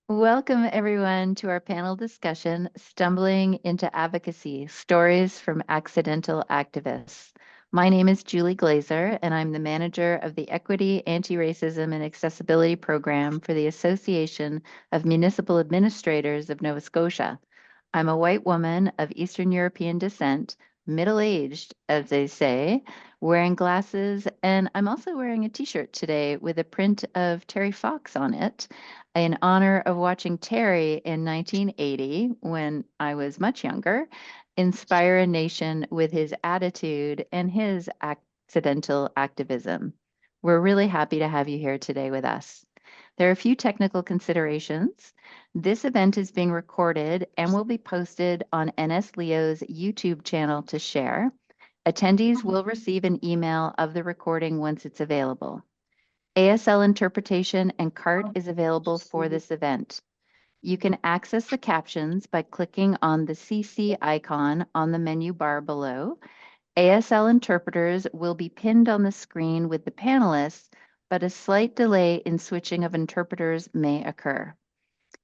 Welcome, everyone, to our panel discussion, Stumbling into Advocacy, Stories from Accidental Activists. My name is Julie Glaser, and I'm the manager of the Equity, Anti-Racism, and Accessibility Program for the Association of Municipal Administrators of Nova Scotia. I'm a white woman of Eastern European descent, middle-aged, as they say, wearing glasses, and I'm also wearing a t-shirt today with a print of Terry Fox on it in honor of watching Terry in 1980, when I was much younger, inspire a nation with his attitude and his accidental activism. We're really happy to have you here today with us. There are a few technical considerations. This event is being recorded and will be posted on NS Leo's YouTube channel to share. Attendees will receive an email of the recording once it's available. ASL interpretation and CART is available for this event. You can access the captions by clicking on the CC icon on the menu bar below. ASL interpreters will be pinned on the screen with the panelists, but a slight delay in switching of interpreters may occur.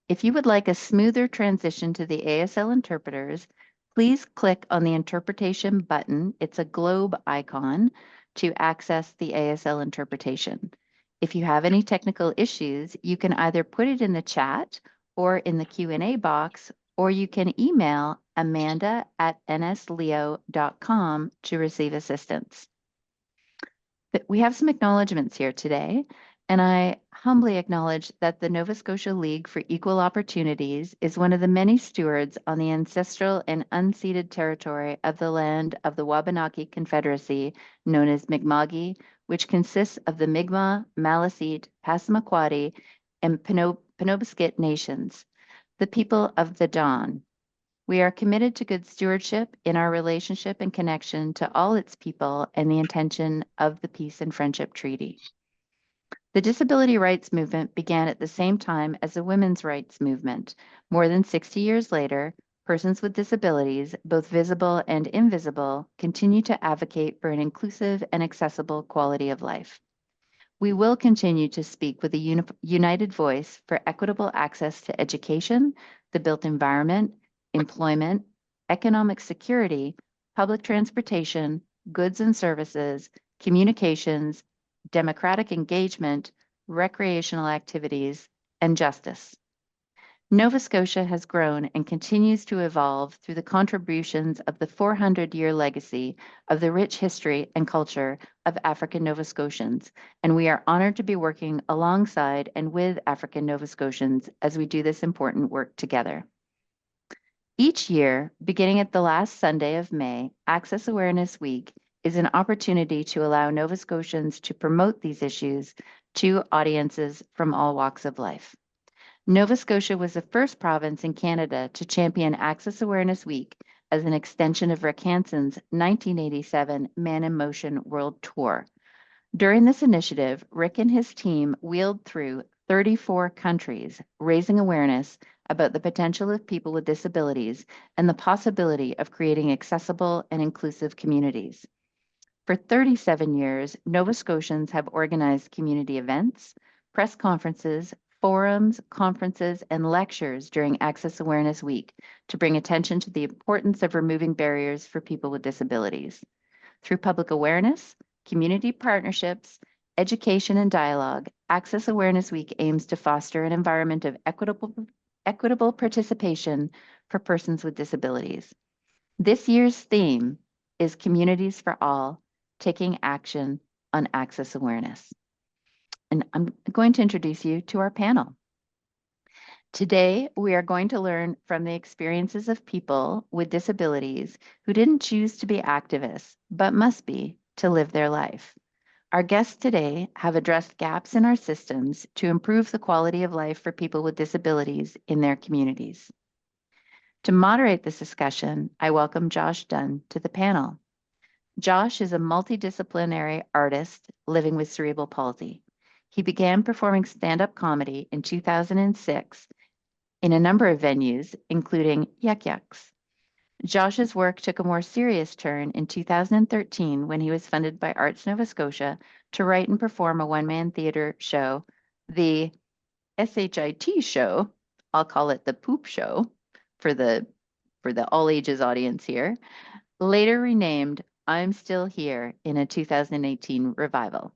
If you would like a smoother transition to the ASL interpreters, please click on the interpretation button. It's a globe icon to access the ASL interpretation. If you have any technical issues, you can either put it in the chat or in the Q&A box, or you can email amanda@nsleo.com to receive assistance. But we have some acknowledgements here today, and I humbly acknowledge that the Nova Scotia League for Equal Opportunities is one of the many stewards on the ancestral and unceded territory of the land of the Wabanaki Confederacy, known as Mi'kma'ki, which consists of the Mi'kmaq, Maliseet, Passamaquoddy, and Penobscot nations, the people of the Dunn. We are committed to good stewardship in our relationship and connection to all its people and the intention of the Peace and Friendship Treaty. The disability rights movement began at the same time as the women's rights movement. More than 60 years later, persons with disabilities, both visible and invisible, continue to advocate for an inclusive and accessible quality of life. We will continue to speak with a united voice for equitable access to education, the built environment, employment, economic security, public transportation, goods and services, communications, democratic engagement, recreational activities, and justice. Nova Scotia has grown and continues to evolve through the contributions of the 400-year legacy of the rich history and culture of African Nova Scotians, and we are honored to be working alongside and with African Nova Scotians as we do this important work together. Each year, beginning at the last Sunday of May, Access Awareness Week is an opportunity to allow Nova Scotians to promote these issues to audiences from all walks of life. Nova Scotia was the first province in Canada to champion Access Awareness Week as an extension of Rick Hansen's 1987 Man in Motion World Tour. During this initiative, Rick and his team wheeled through 34 countries, raising awareness about the potential of people with disabilities and the possibility of creating accessible and inclusive communities. For 37 years, Nova Scotians have organized community events, press conferences, forums, conferences, and lectures during Access Awareness Week to bring attention to the importance of removing barriers for people with disabilities. Through public awareness, community partnerships, education, and dialogue, Access Awareness Week aims to foster an environment of equitable participation for persons with disabilities. This year's theme is Communities for All, Taking Action on Access Awareness. And I'm going to introduce you to our panel. Today, we are going to learn from the experiences of people with disabilities who didn't choose to be activists, but must be to live their life. Our guests today have addressed gaps in our systems to improve the quality of life for people with disabilities in their communities. To moderate this discussion, I welcome Josh Dunn to the panel. Josh is a multidisciplinary artist living with cerebral palsy. He began performing stand-up comedy in 2006 in a number of venues, including Yuck Yucks. Josh's work took a more serious turn in 2013 when he was funded by Arts Nova Scotia to write and perform a one-man theater show, the SHIT Show, I'll call it the poop show for the all ages audience here, later renamed I'm Still Here in a 2018 revival.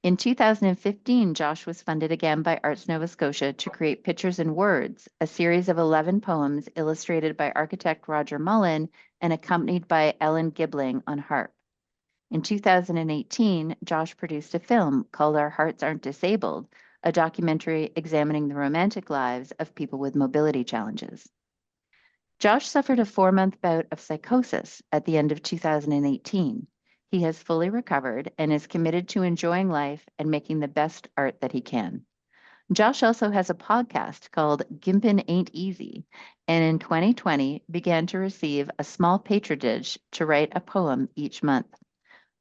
In 2015, Josh was funded again by Arts Nova Scotia to create Pictures and Words, a series of 11 poems illustrated by architect Roger Mullen and accompanied by Ellen Gibling on harp. In 2018, Josh produced a film called Our Hearts Aren't Disabled, a documentary examining the romantic lives of people with mobility challenges. Josh suffered a 4-month bout of psychosis at the end of 2018. He has fully recovered and is committed to enjoying life and making the best art that he can. Josh also has a podcast called Gimpin' Ain't Easy, and in 2020 began to receive a small patronage to write a poem each month.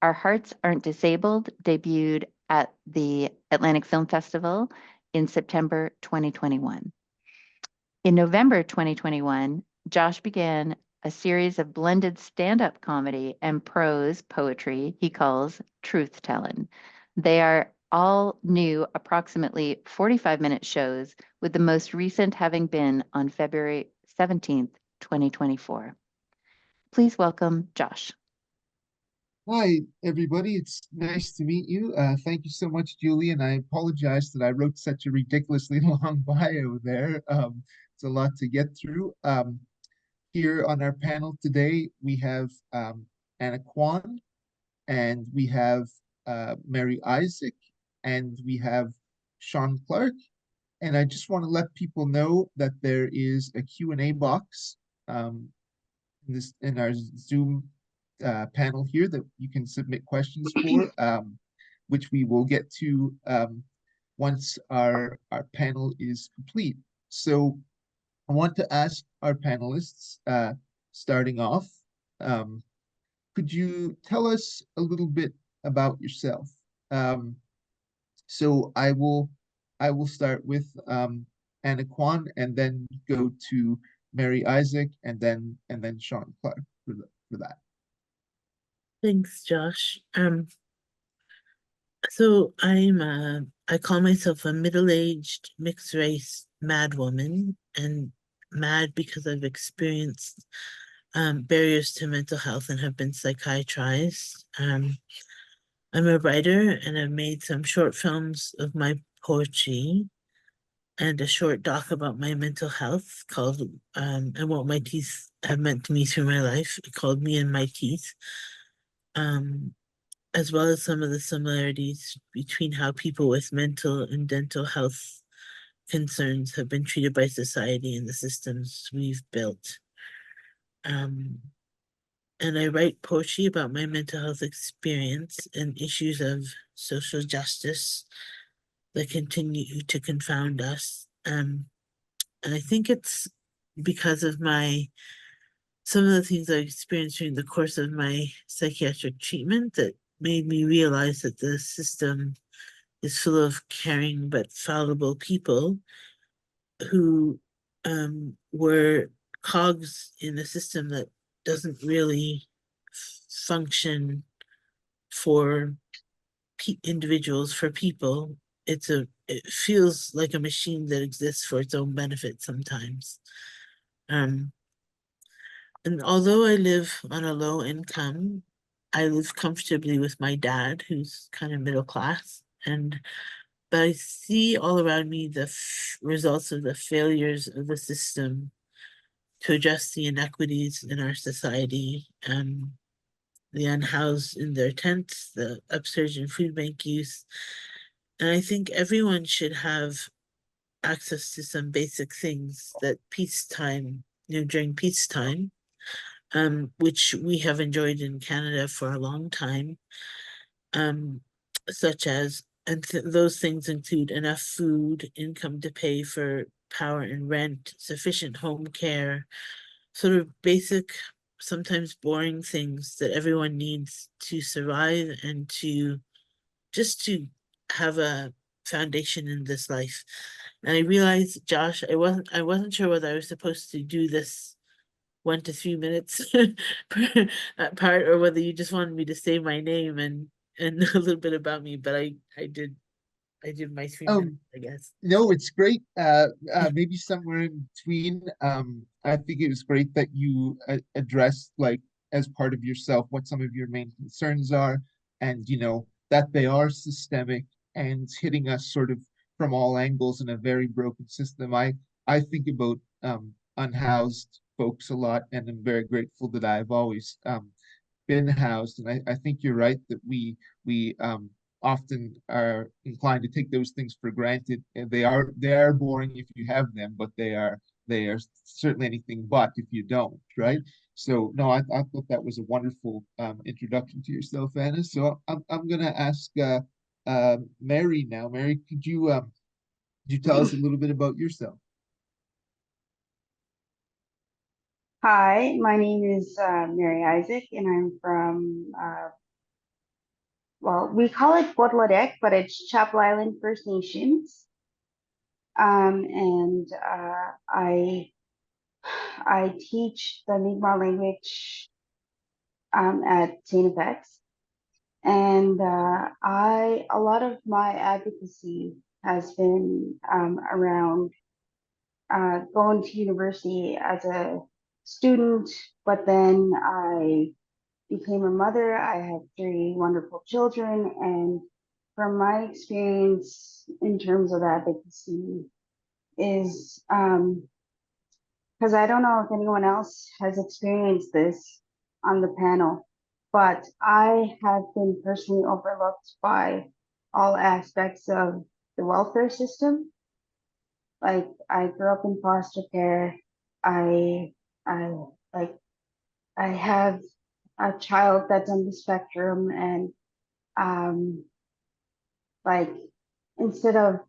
Our Hearts Aren't Disabled debuted at the Atlantic Film Festival in September 2021. In November 2021, Josh began a series of blended stand-up comedy and prose poetry he calls Truth Tellin'. They are all new, approximately 45-minute shows, with the most recent having been on February 17th, 2024. Please welcome Josh. Hi, everybody. It's nice to meet you. Thank you so much, Julie. And I apologize that I wrote such a ridiculously long bio there. It's a lot to get through. Here on our panel today, we have Anna Quon, and we have Mary Isaac, and we have Shaun Clark. And I just want to let people know that there is a Q&A box um, in our Zoom panel here that you can submit questions for, which we will get to once our panel is complete. So I want to ask our panelists, starting off, could you tell us a little bit about yourself? Um, so I will start with Anna Quon and then go to Mary Isaac and then Shaun Clark for that. Thanks, Josh. So I call myself a middle-aged mixed race mad woman, and mad because I've experienced barriers to mental health and have been psychiatrized. I'm a writer and I've made some short films of my poetry and a short doc about my mental health called and what my teeth have meant to me through my life, called Me and My Teeth. As well as some of the similarities between how people with mental and dental health concerns have been treated by society and the systems we've built. And I write poetry about my mental health experience and issues of social justice that continue to confound us. And I think it's because of some of the things I experienced during the course of my psychiatric treatment that made me realize that the system is full of caring but fallible people who were cogs in a system that doesn't really function for individuals, for people. It feels like a machine that exists for its own benefit sometimes. And although I live on a low income, I live comfortably with my dad, who's kind of middle class, but I see all around me the results of the failures of the system to address the inequities in our society, the unhoused in their tents, the upsurge in food bank use. And I think everyone should have access to some basic things that during peacetime, which we have enjoyed in Canada for a long time, such as, those things include enough food, income to pay for power and rent, sufficient home care, sort of basic, sometimes boring things that everyone needs to survive and to have a foundation in this life. And I realized, Josh, I wasn't sure whether I was supposed to do this 1 to 3 minutes per part, or whether you just wanted me to say my name and a little bit about me, but I did I did my 3 minutes, Um, I guess. no, it's great. Maybe somewhere in between. I think it was great that you addressed, like, as part of yourself, what some of your main concerns are, and that they are systemic and hitting us sort of from all angles in a very broken system. I think about unhoused folks a lot, and I'm very grateful that I've always been housed. And I think you're right that we often are inclined to take those things for granted. And they are boring if you have them, but they are certainly anything but if you don't, right? So no, I thought that was a wonderful introduction to yourself, Anna. So I'm gonna ask Mary now. Mary, could you tell us a little bit about yourself? Hi, my name is Mary Isaac, and I'm from, well, we call it Portladec, but it's Chapel Island First Nations. And I teach the Mi'kmaq language at St. FX. And a lot of my advocacy has been around going to university as a student, but then I became a mother. I have 3 wonderful children, and from my experience in terms of advocacy is because I don't know if anyone else has experienced this on the panel, but I have been personally overlooked by all aspects of the welfare system. Like I grew up in foster care. I I like I have a child that's on the spectrum, and um like instead of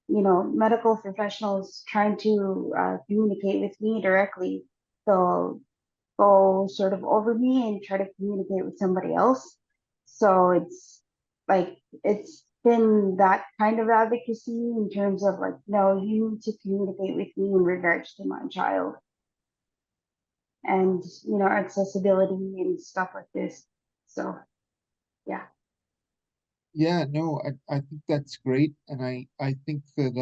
medical professionals trying to communicate with me directly, they'll go sort of over me and try to communicate with somebody else. So it's been that kind of advocacy in terms of like, no, you need to communicate with me in regards to my child, and accessibility and stuff like this. So yeah. Yeah, no, I think that's great, and I think that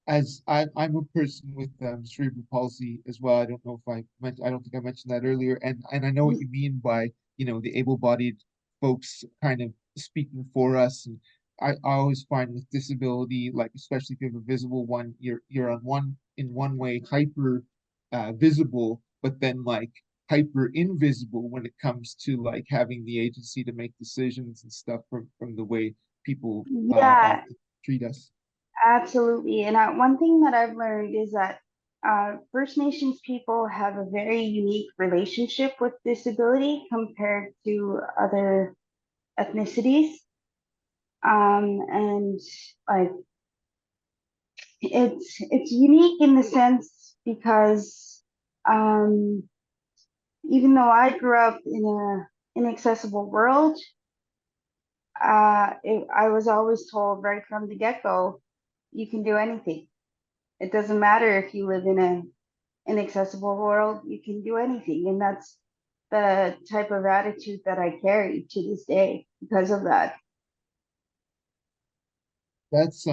as I'm a person with cerebral palsy as well. I don't know if I don't think I mentioned that earlier, and I know what you mean by the able-bodied folks kind of speaking for us. And I always find with disability, like especially if you have a visible one, you're on in one way hyper visible, but then like hyper invisible when it comes to like having the agency to make decisions and stuff from the way people Yeah, often treat us. absolutely. And one thing that I've learned is that First Nations people have a very unique relationship with disability compared to other ethnicities. And like it's unique in the sense because um, even though I grew up in a inaccessible world, I was always told right from the get-go, you can do anything. It doesn't matter if you live in an inaccessible world, you can do anything. And that's the type of attitude that I carry to this day because of that. That's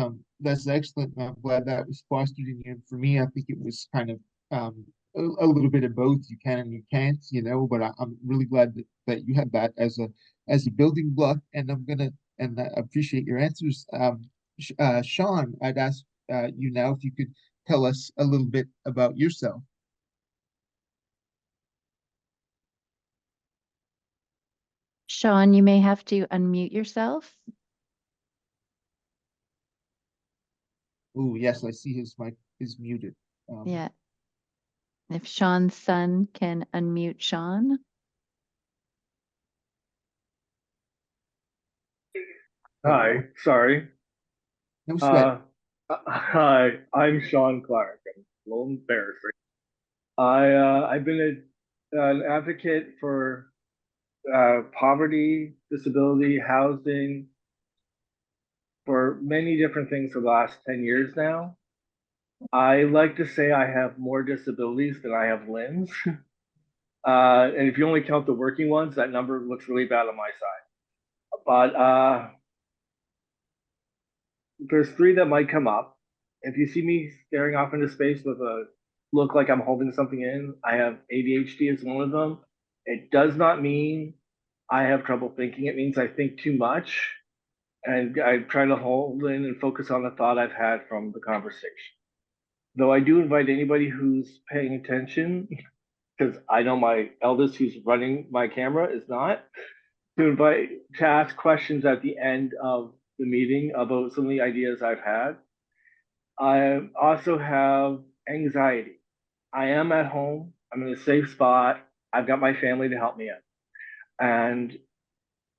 excellent. I'm glad that was fostered in you. And for me, I think it was kind of a little bit of both. You can and you can't, but I'm really glad that you had that as a building block. And I appreciate your answers. Shaun, I'd ask you now if you could tell us a little bit about yourself. Shaun, you may have to unmute yourself. Oh, yes, I see his mic is muted. Yeah. If Shaun's son can unmute Shaun. Hi, sorry. No sweat. Hi, I'm Shaun Clark. I'm a little embarrassed. I've been an advocate for poverty, disability, housing, for many different things for the last 10 years now. I like to say I have more disabilities than I have limbs. And if you only count the working ones, that number looks really bad on my side. But there's three that might come up. If you see me staring off into space with a look like I'm holding something in, I have ADHD as one of them. It does not mean I have trouble thinking. It means I think too much, and I try to hold in and focus on the thought I've had from the conversation. Though I do invite anybody who's paying attention, because I know my eldest who's running my camera is not, to ask questions at the end of the meeting about some of the ideas I've had. I also have anxiety. I am at home. I'm in a safe spot. I've got my family to help me out. And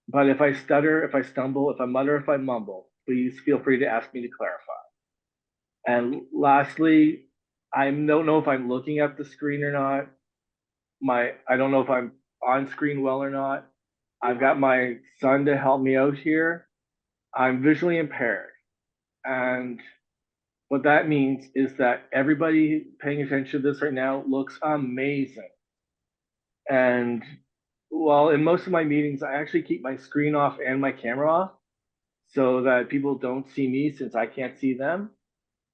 but if I stutter, if I stumble, if I mutter, if I mumble, please feel free to ask me to clarify. And lastly, I don't know if I'm looking at the screen or not. I don't know if I'm on screen well or not. I've got my son to help me out here. I'm visually impaired. And what that means is that everybody paying attention to this right now looks amazing. And well, in most of my meetings, I actually keep my screen off and my camera off so that people don't see me since I can't see them.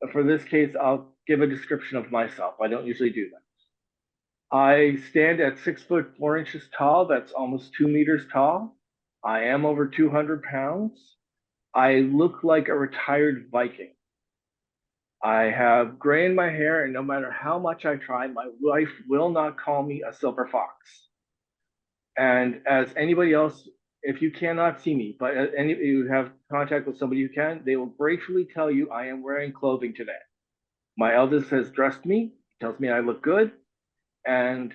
But for this case, I'll give a description of myself. I don't usually do that. I stand at 6'4" tall. That's almost 2 meters tall. I am over 200 pounds. I look like a retired Viking. I have gray in my hair, and no matter how much I try, my wife will not call me a silver fox. And as anybody else, if you cannot see me, but any you have contact with somebody who can, they will gratefully tell you I am wearing clothing today. My eldest has dressed me, tells me I look good, and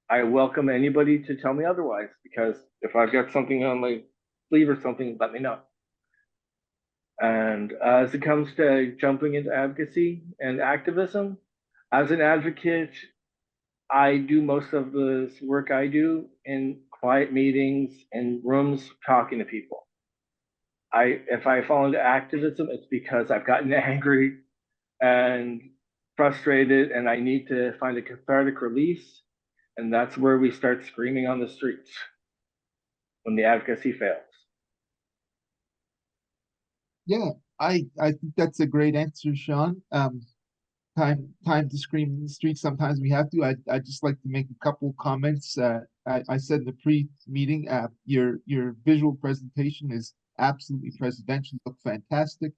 I welcome anybody to tell me otherwise, because if I've got something on my sleeve or something, let me know. And as it comes to jumping into advocacy and activism, as an advocate, I do most of the work I do in quiet meetings in rooms talking to people. If I fall into activism, it's because I've gotten angry and frustrated and I need to find a cathartic release. And that's where we start screaming on the streets when the advocacy fails. Yeah, I think that's a great answer, Shaun. Time to scream in the streets. Sometimes we have to. I just like to make a couple comments. I said in the pre-meeting, your visual presentation is absolutely presidential. Look fantastic.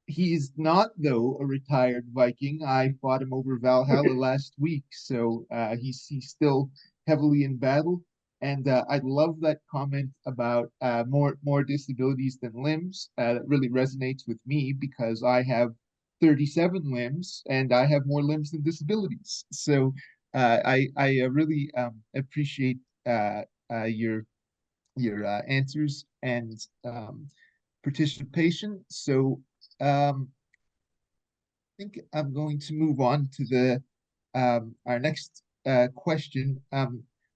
He's not though a retired Viking. I fought him over Valhalla last week, so he's still heavily in battle. And I love that comment about more disabilities than limbs. That really resonates with me because I have 37 limbs and I have more limbs than disabilities. So I really appreciate your answers and participation. So I think I'm going to move on to the our next question.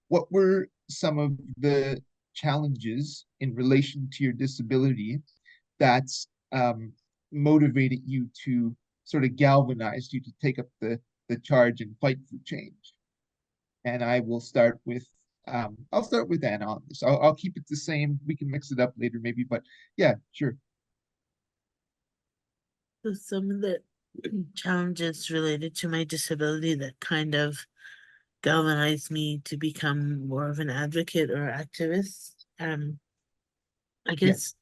What were some of the challenges in relation to your disability that's motivated you to sort of galvanized you to take up the charge and fight for change? And I will start with I'll start with Anna on this. I'll keep it the same. We can mix it up later maybe, but yeah, sure. So some of the challenges related to my disability that kind of galvanized me to become more of an advocate or activist. I guess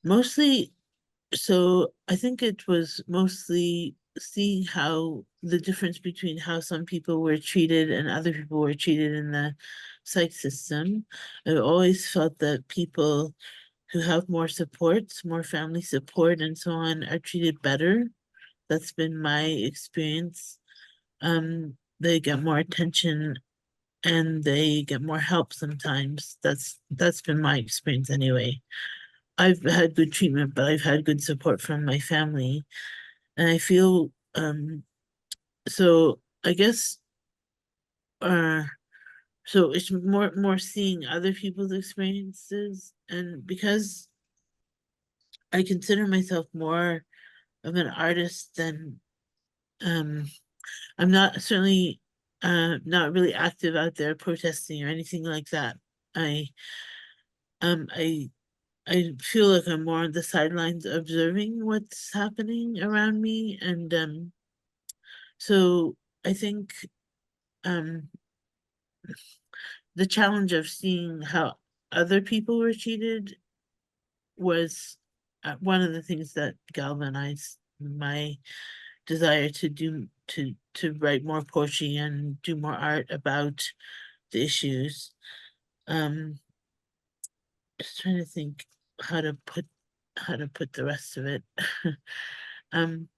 mostly, so I think it was mostly seeing how the difference between how some people were treated and other people were treated in the psych system. I always felt that people who have more supports, more family support and so on are treated better. That's been my experience. They get more attention and they get more help sometimes. That's been my experience anyway. I've had good treatment, but I've had good support from my family. And I feel so I guess so it's more seeing other people's experiences, and because I consider myself more of an artist than I'm not certainly not really active out there protesting or anything like that. I I feel like I'm more on the sidelines observing what's happening around me. And so I think um the challenge of seeing how other people were treated was one of the things that galvanized my desire to write more poetry and do more art about the issues. Just trying to think how to put the rest of it. um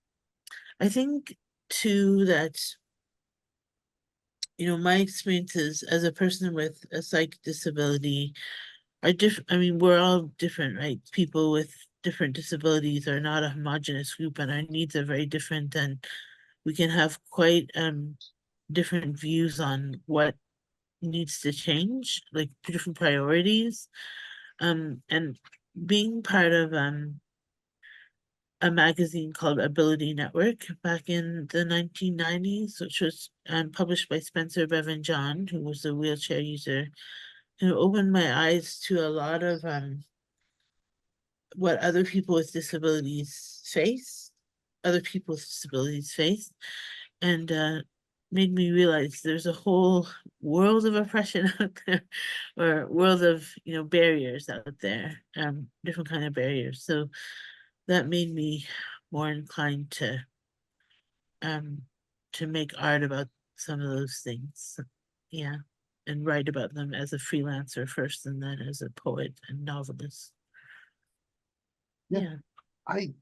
I think too that my experiences as a person with a psych disability are different. I mean, we're all different, right? People with different disabilities are not a homogenous group, and our needs are very different, and we can have quite different views on what needs to change, like different priorities. And being part of a magazine called Ability Network back in the 1990s, which was published by Spencer Bevan John, who was a wheelchair user, who opened my eyes to a lot of what other people with disabilities face, and made me realize there's a whole world of oppression out there, or world of barriers out there, different kind of barriers. So that made me more inclined um to make art about some of those things. Yeah. And write about them as a freelancer first, and then as a poet and novelist. Yeah. Yeah. I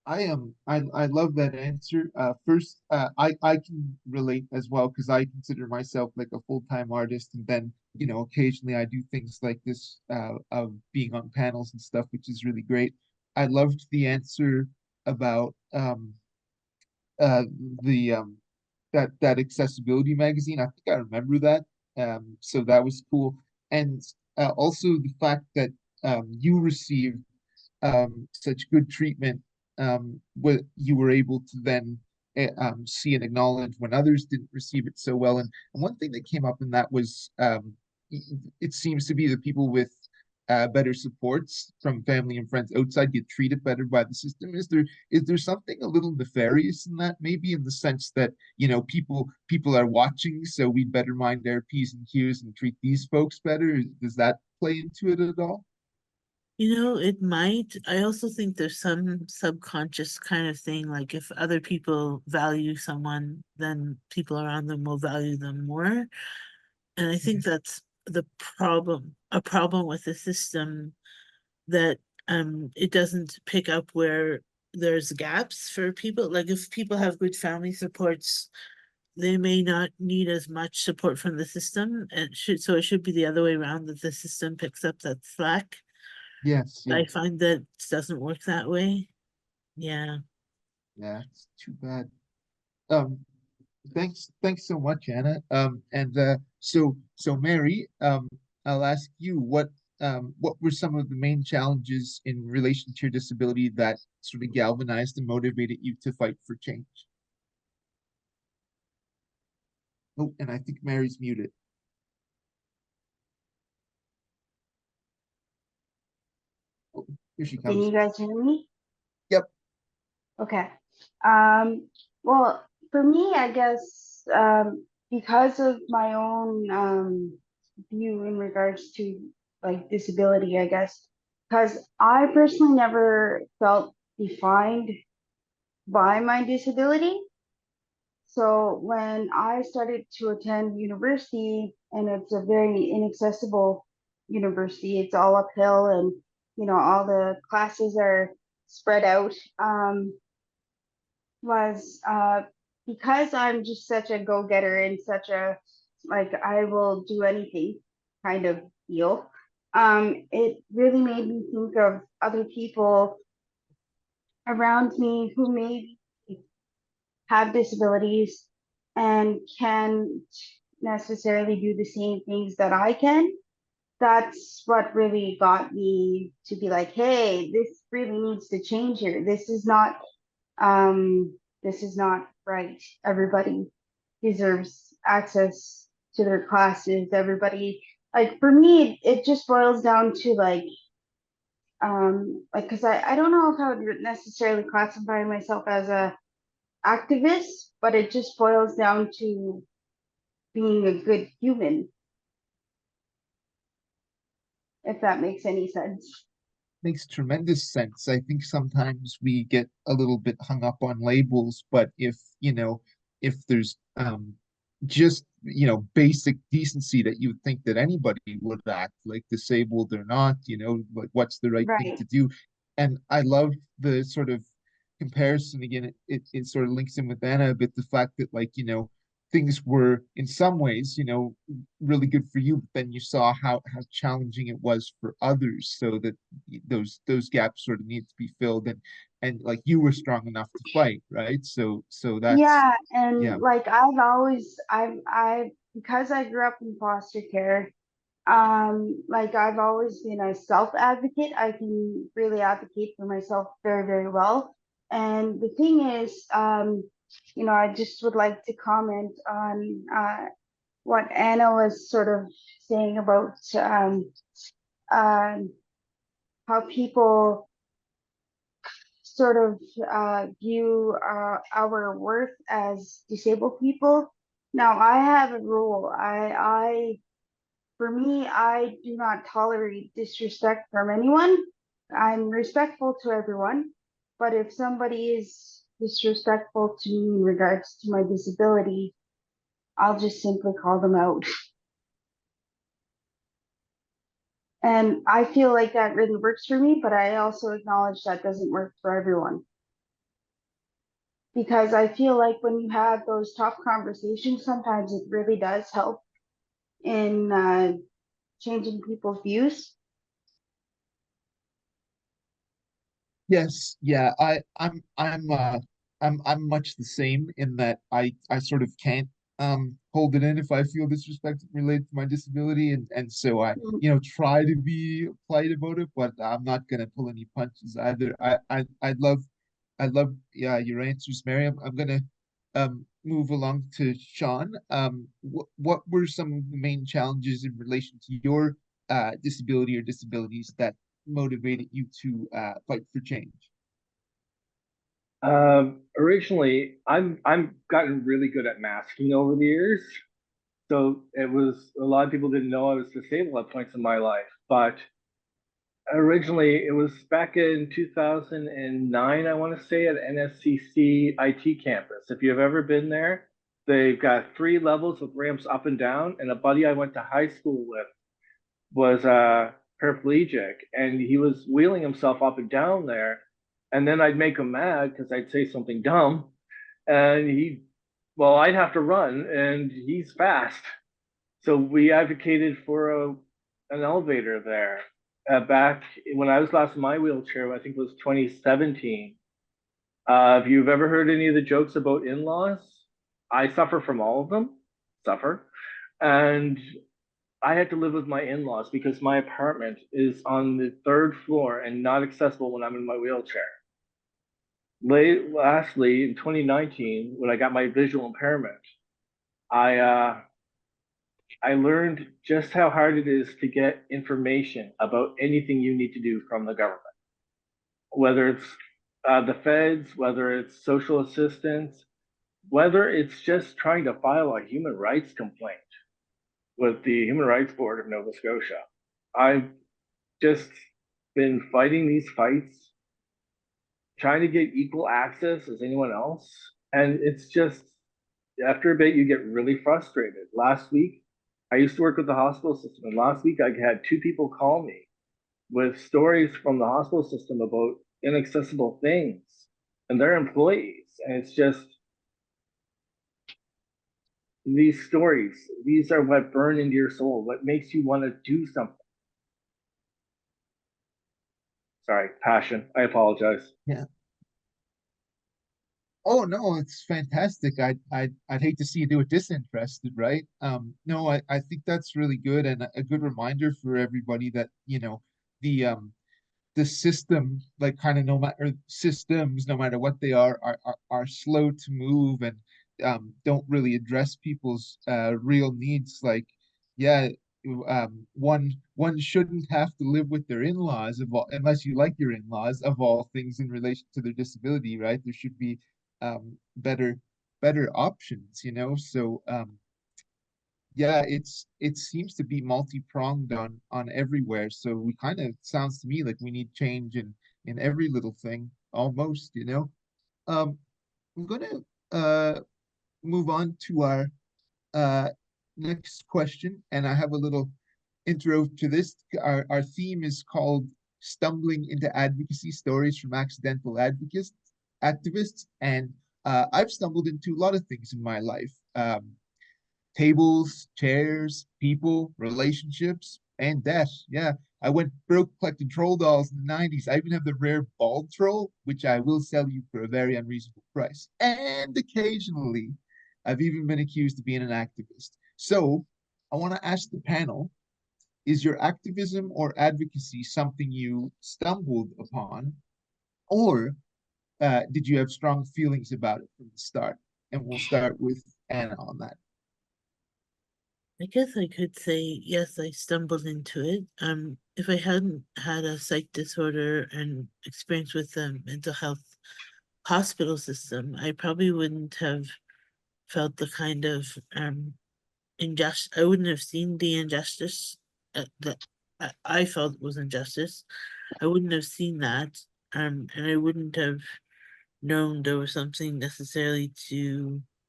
I love that answer. First, I can relate as well because I consider myself like a full-time artist, and then occasionally I do things like this of being on panels and stuff, which is really great. I loved the answer about uh the that accessibility magazine. I think I remember that. So that was cool, and also the fact that you received such good treatment, what you were able to then see and acknowledge when others didn't receive it so well. And one thing that came up in that was it seems to be the people with better supports from family and friends outside get treated better by the system. Is there something a little nefarious in that, maybe in the sense that people are watching, so we'd better mind our P's and Q's and treat these folks better? Does that play into it at all? It might. I also think there's some subconscious kind of thing, like if other people value someone, then people around them will value them more. And I think that's a problem with the system, that it doesn't pick up where there's gaps for people. Like if people have good family supports, they may not need as much support from the system, and it should be the other way around, that the system picks up that slack. Yes, I yes. find that it doesn't work that way. Yeah. Yeah, it's too bad. Um, thanks so much, Anna. And so Mary, I'll ask you what were some of the main challenges in relation to your disability that sort of galvanized and motivated you to fight for change? Oh, and I think Mary's muted. Oh, here she Can comes. you guys hear me? Yep. Okay. Well, for me, I guess because of my own view in regards to like disability, I guess, because I personally never felt defined by my disability. So when I started to attend university, and it's a very inaccessible university, it's all uphill, and all the classes are spread out. Was because I'm just such a go-getter and such a like I will do anything kind of deal. It really made me think of other people around me who may have disabilities and can't necessarily do the same things that I can. That's what really got me to be like, hey, this really needs to change here. This is not right. Everybody deserves access to their classes. Everybody, like for me, it just boils down to like Like, because I don't know if I would necessarily classify myself as a activist, but it just boils down to being a good human, if that makes any sense. Makes tremendous sense. I think sometimes we get a little bit hung up on labels, but if, if there's just, basic decency that you would think that anybody would act like disabled or not, like what's the right thing Right. to do. And I love the sort of comparison again, it sort of links in with Anna a bit, the fact that like, things were in some ways, really good for you, but then you saw how challenging it was for others, so that those gaps sort of need to be filled, and like you were strong enough to fight, right? So that's Yeah, yeah. and like I because I grew up in foster care, like I've always been a self advocate. I can really advocate for myself very, very well. And the thing is, I just would like to comment on what Anna was sort of saying about um, how people sort of view our worth as disabled people. Now, I have a rule. For me, I do not tolerate disrespect from anyone. I'm respectful to everyone, but if somebody is disrespectful to me in regards to my disability, I'll just simply call them out. And I feel like that really works for me, but I also acknowledge that doesn't work for everyone. Because I feel like when you have those tough conversations, sometimes it really does help in changing people's views. Yes, yeah, I'm much the same in that I sort of can't hold it in if I feel disrespect related to my disability, and so I, Mm. try to be polite about it, but I'm not gonna pull any punches either. I love yeah your answers, Mary. I'm gonna move along to Shaun. What were some of the main challenges in relation to your disability or disabilities that motivated you to fight for change? Originally, I'm gotten really good at masking over the years. So it was a lot of people didn't know I was disabled at points in my life, but originally it was back in 2009, I want to say, at NSCC IT campus. If you've ever been there, they've got 3 levels with ramps up and down. And a buddy I went to high school with was paraplegic, and he was wheeling himself up and down there. And then I'd make him mad because I'd say something dumb, and well, I'd have to run, and he's fast. So we advocated for an elevator there. Back when I was last in my wheelchair, I think it was 2017. If you've ever heard any of the jokes about in-laws, I suffer from all of them, suffer. And I had to live with my in-laws because my apartment is on the 3rd floor and not accessible when I'm in my wheelchair. Lastly, in 2019, when I got my visual impairment, I I learned just how hard it is to get information about anything you need to do from the government, whether it's the feds, whether it's social assistance, whether it's just trying to file a human rights complaint with the Human Rights Board of Nova Scotia. I've just been fighting these fights, trying to get equal access as anyone else. And it's just, after a bit, you get really frustrated. Last week, I used to work with the hospital system, and last week I had 2 people call me with stories from the hospital system about inaccessible things and their employees. And it's just these stories, these are what burn into your soul, what makes you want to do something. Sorry, passion. I apologize. Yeah. Oh no, it's fantastic. I'd hate to see you do it disinterested, right? No, I think that's really good, and a good reminder for everybody that, the system, like kind of no matter systems, no matter what they are slow to move, and don't really address people's real needs. Like, yeah, one shouldn't have to live with their in-laws of all, unless you like your in-laws, of all things in relation to their disability, right? There should be better options, you know. So yeah, it seems to be multi-pronged on everywhere. So we kind of, sounds to me like we need change in every little thing almost, you know. I'm gonna move on to our uh next question, and I have a little intro to this. Our theme is called Stumbling into Advocacy, Stories from Accidental Activists. And I've stumbled into a lot of things in my life. Tables, chairs, people, relationships, and death. Yeah, I went broke collecting troll dolls in the 90s. I even have the rare bald troll, which I will sell you for a very unreasonable price. And occasionally, I've even been accused of being an activist. So I want to ask the panel, is your activism or advocacy something you stumbled upon, or did you have strong feelings about it from the start? And we'll start with Anna on that. I guess I could say yes, I stumbled into it. If I hadn't had a psych disorder and experience with the mental health hospital system, I probably wouldn't have felt the kind of I wouldn't have seen the injustice that I felt was injustice. I wouldn't have seen that, and I wouldn't have known there was something necessarily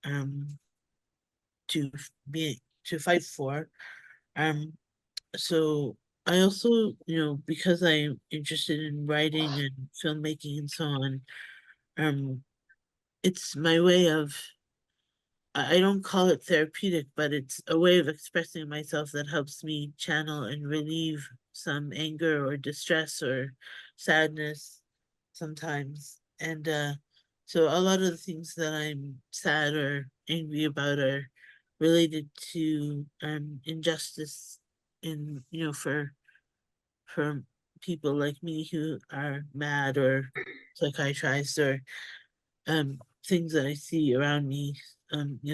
um to to fight for. Um, so I also, because I'm interested in writing and filmmaking and so on, um, it's my way of, I don't call it therapeutic, but it's a way of expressing myself that helps me channel and relieve some anger or distress or sadness sometimes. And so a lot of the things that I'm sad or angry about are related to injustice in, for people like me who are mad or psychiatrist or things that I see around me,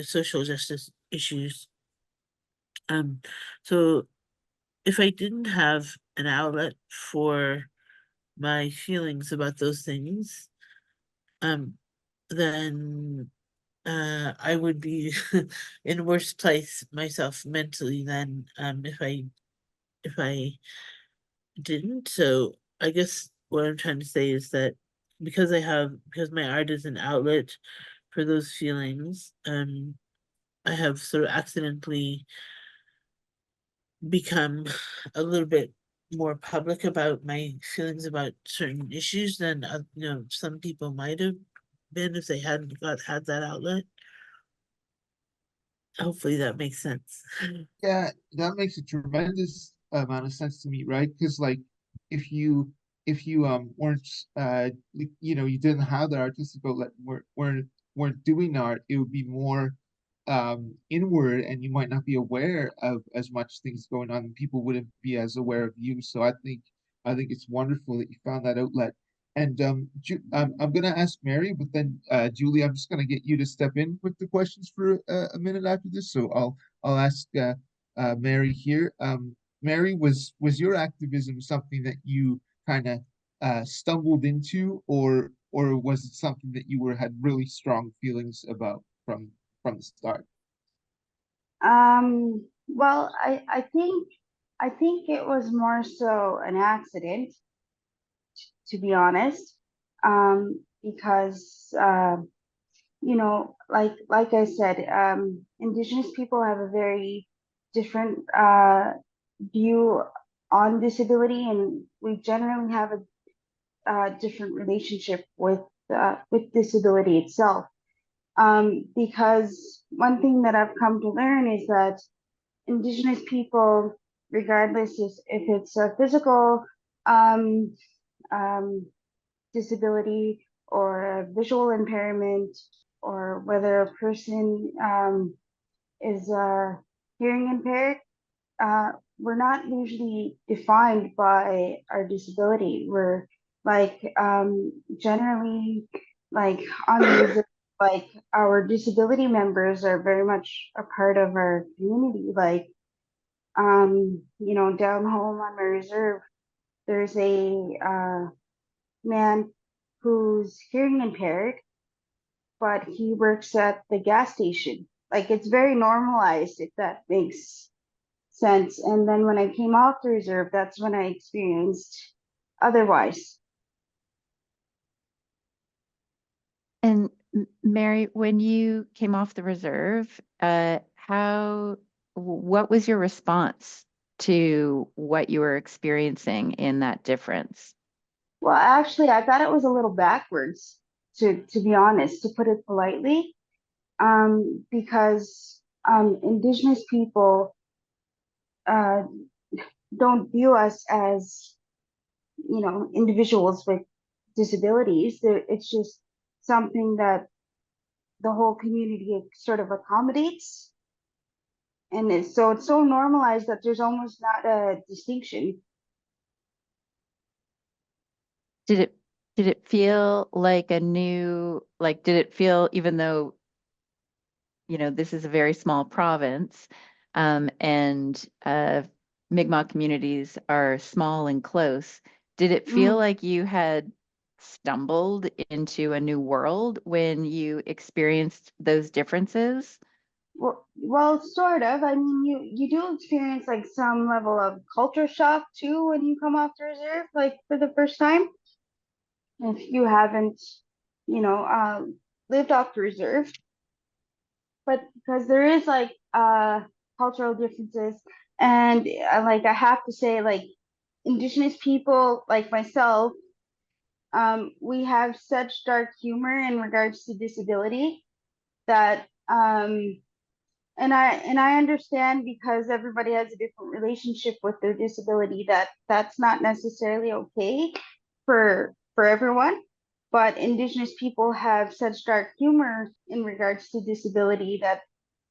social justice issues. Um, so if I didn't have an outlet for my feelings about those things, um, then I would be in a worse place myself mentally than if I didn't. So I guess what I'm trying to say is that because my art is an outlet for those feelings, I have sort of accidentally become a little bit more public about my feelings about certain issues than some people might have been if they hadn't had that outlet. Hopefully that makes sense. Yeah, that makes a tremendous amount of sense to me, right? Because like if you weren't you didn't have that artistic outlet, weren't doing art, it would be more inward, and you might not be aware of as much things going on, and people wouldn't be as aware of you. So I think it's wonderful that you found that outlet. And I'm gonna ask Mary, but then Julie, I'm just gonna get you to step in with the questions for a minute after this. So I'll ask Mary here. Mary, was your activism something that you kind of stumbled into, or was it something that you had really strong feelings about from the start? Well, I think it was more so an accident, to be honest. Because like I said, Indigenous people have a very different view on disability, and we generally have a different relationship with disability itself. Because one thing that I've come to learn is that Indigenous people, regardless if it's a physical um, um, disability or a visual impairment, or whether a person is hearing impaired, uh, we're not usually defined by our disability. We're like generally like on the like our disability members are very much a part of our community. Like Down home on my reserve, there's a man who's hearing impaired, but he works at the gas station. Like it's very normalized, if that makes sense. And then when I came off the reserve, that's when I experienced otherwise. And Mary, when you came off the reserve, what was your response to what you were experiencing in that difference? Well, actually, I thought it was a little backwards, to be honest, to put it politely, because Indigenous people uh, don't view us as, individuals with disabilities. It's just something that the whole community sort of accommodates. And it's so normalized that there's almost not a distinction. Did it feel like did it feel, even though, this is a very small province, and Mi'kmaq communities are small and close, did it feel Mm. like you had stumbled into a new world when you experienced those differences? Well, sort of. I mean, you do experience like some level of culture shock too when you come off the reserve, like for the first time, if you haven't, you know, uh, lived off the reserve. But because there is like cultural differences, and like I have to say, like Indigenous people like myself, we have such dark humor in regards to disability that and I understand, because everybody has a different relationship with their disability, that that's not necessarily okay for everyone. But Indigenous people have such dark humor in regards to disability that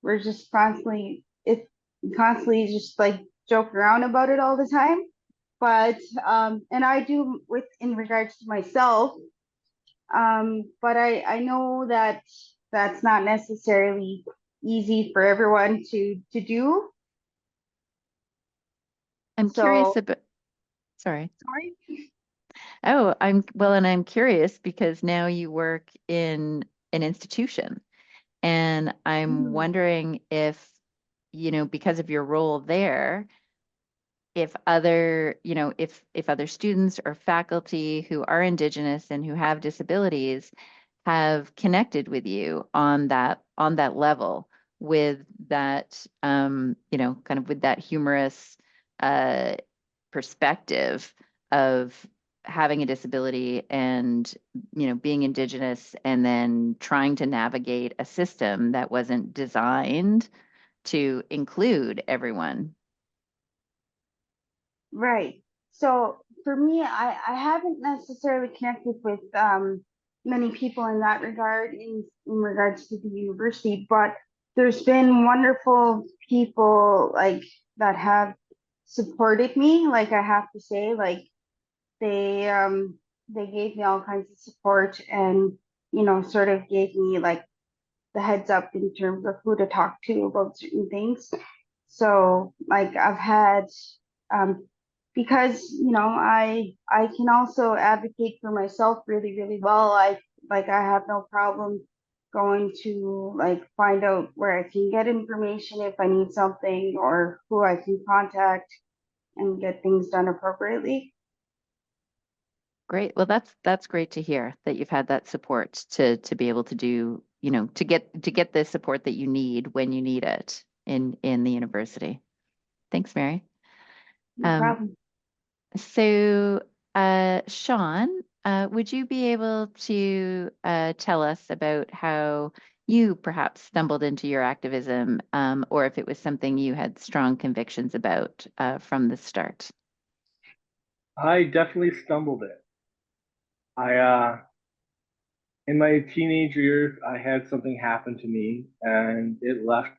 we're just constantly just like joke around about it all the time. But and I do with in regards to myself, but I know that that's not necessarily easy for everyone to do. I'm curious So about, sorry. sorry. Oh, and I'm curious because now you work in an institution, and I'm Mhm. wondering if, because of your role there, if other, if other students or faculty who are Indigenous and who have disabilities have connected with you on that level, with that, kind of with that humorous uh, perspective of having a disability and, being Indigenous, and then trying to navigate a system that wasn't designed to include everyone. Right. So for me, I haven't necessarily connected with many people in that regard in regards to the university, but there's been wonderful people like that have supported me. Like I have to say, like they um they gave me all kinds of support, and sort of gave me like the heads up in terms of who to talk to about certain things. So like I've had um because I can also advocate for myself really, really well. I have no problem going to like find out where I can get information if I need something, or who I can contact and get things done appropriately. Great. Well, that's great to hear that you've had that support to be able to do, to get the support that you need when you need it in the university. Thanks, Mary. No Um, problem. so, Shaun, would you be able to tell us about how you perhaps stumbled into your activism, or if it was something you had strong convictions about from the start? I definitely stumbled it. I in my teenage years, I had something happen to me, and it left.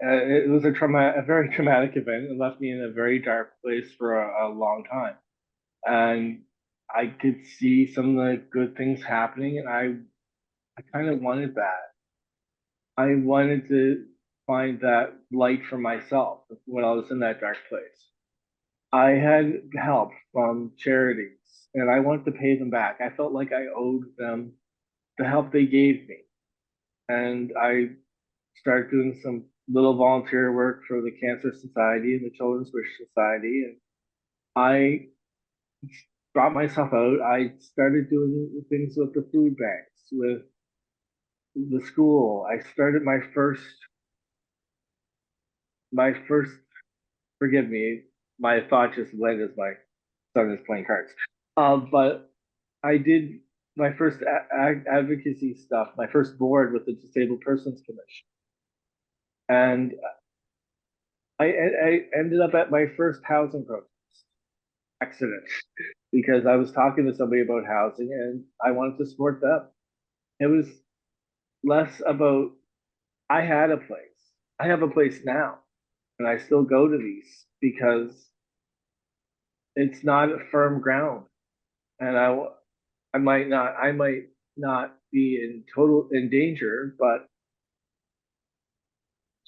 It was a very traumatic event. It left me in a very dark place for a long time, and I could see some of the good things happening, and I kind of wanted that. I wanted to find that light for myself when I was in that dark place. I had help from charities and I wanted to pay them back. I felt like I owed them the help they gave me. And I started doing some little volunteer work for the Cancer Society and the Children's Wish Society. And I brought myself out. I started doing things with the food banks, with the school. I started my first, forgive me, my thought just went as my son is playing cards. But I did my first advocacy stuff, my first board with the Disabled Persons Commission. And I ended up at my first housing protest accident because I was talking to somebody about housing and I wanted to support them. It was less about, I had a place. I have a place now and I still go to these because it's not a firm ground. And I might not be in danger, but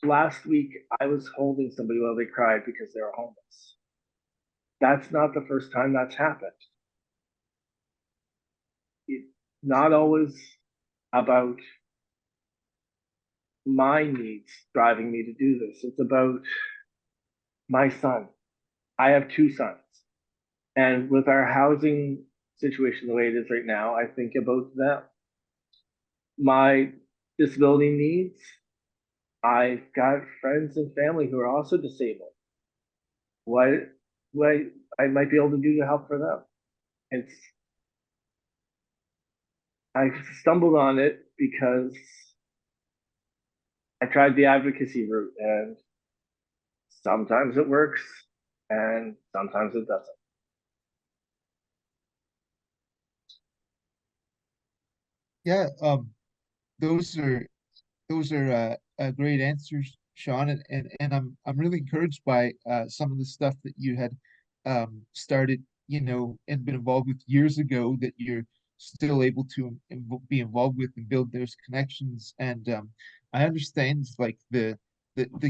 last week I was holding somebody while they cried because they were homeless. That's not the first time that's happened. It's not always about my needs driving me to do this. It's about my son. I have two sons. And with our housing situation the way it is right now, I think about them. My disability needs, I've got friends and family who are also disabled. What I might be able to do to help for them. I stumbled on it because I tried the advocacy route and sometimes it works and sometimes it doesn't. Yeah, those are great answers, Shaun, and I'm really encouraged by some of the stuff that you had started, and been involved with years ago that you're still able to be involved with and build those connections. And I understand like the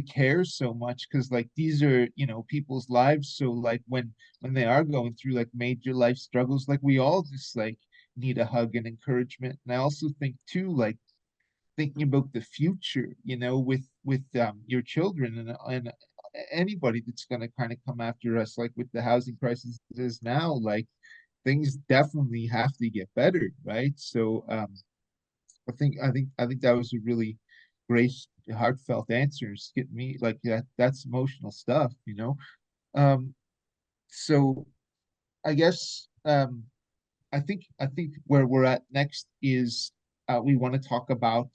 care so much because like these are people's lives. So like when they are going through like major life struggles, like we all just like need a hug and encouragement. And I also think too, like thinking about the future, with your children and anybody that's going to kind of come after us, like with the housing crisis it is now, like things definitely have to get better, right? So I think that was a really great, heartfelt answer. It's getting me like that's emotional stuff. So I guess I think where we're at next is we want to talk about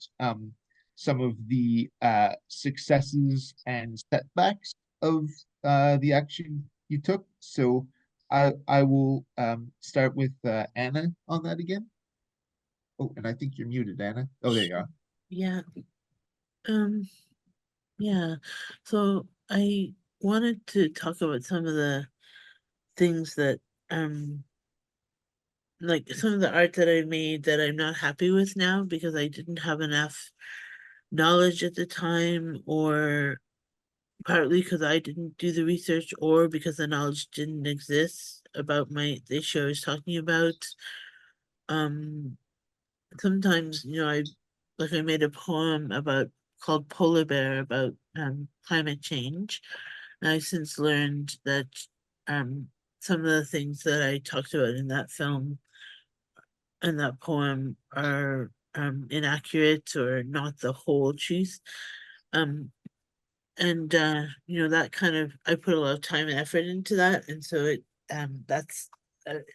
some of the successes and setbacks of the action you took. So I will start with Anna on that again. Oh, and I think you're muted, Anna. Oh, there you are. Yeah. Um, yeah. So I wanted to talk about some of the things that like some of the art that I made that I'm not happy with now because I didn't have enough knowledge at the time, or partly because I didn't do the research, or because the knowledge didn't exist about the issue I was talking about. Sometimes, I made a poem called Polar Bear about climate change. And I've since learned that um some of the things that I talked about in that film and that poem are inaccurate or not the whole truth. Um and that kind of, I put a lot of time and effort into that, and so that's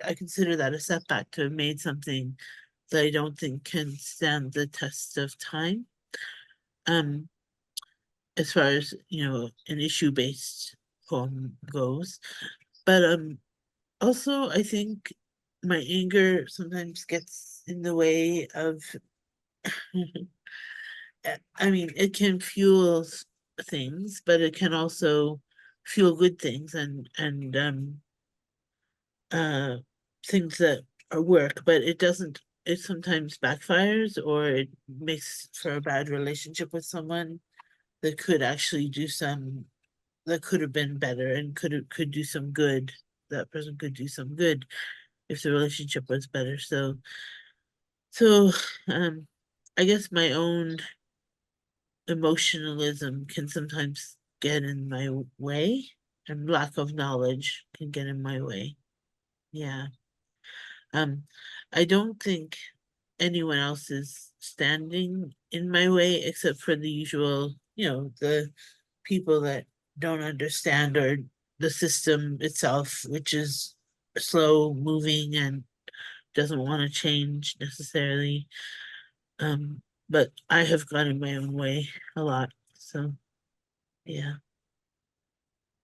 I consider that a setback to have made something that I don't think can stand the test of time. Um, as far as an issue-based poem goes, but also I think my anger sometimes gets in the way of. I mean, it can fuel things, but it can also fuel good things and uh things that are work, but it sometimes backfires or it makes for a bad relationship with someone. that could actually do some, that could have been better and could do some good. That person could do some good if the relationship was better. So I guess my own emotionalism can sometimes get in my way, and lack of knowledge can get in my way. Yeah. I don't think anyone else is standing in my way except for the usual, the people that don't understand, or the system itself, which is slow moving and doesn't want to change necessarily. But I have gone in my own way a lot. So yeah.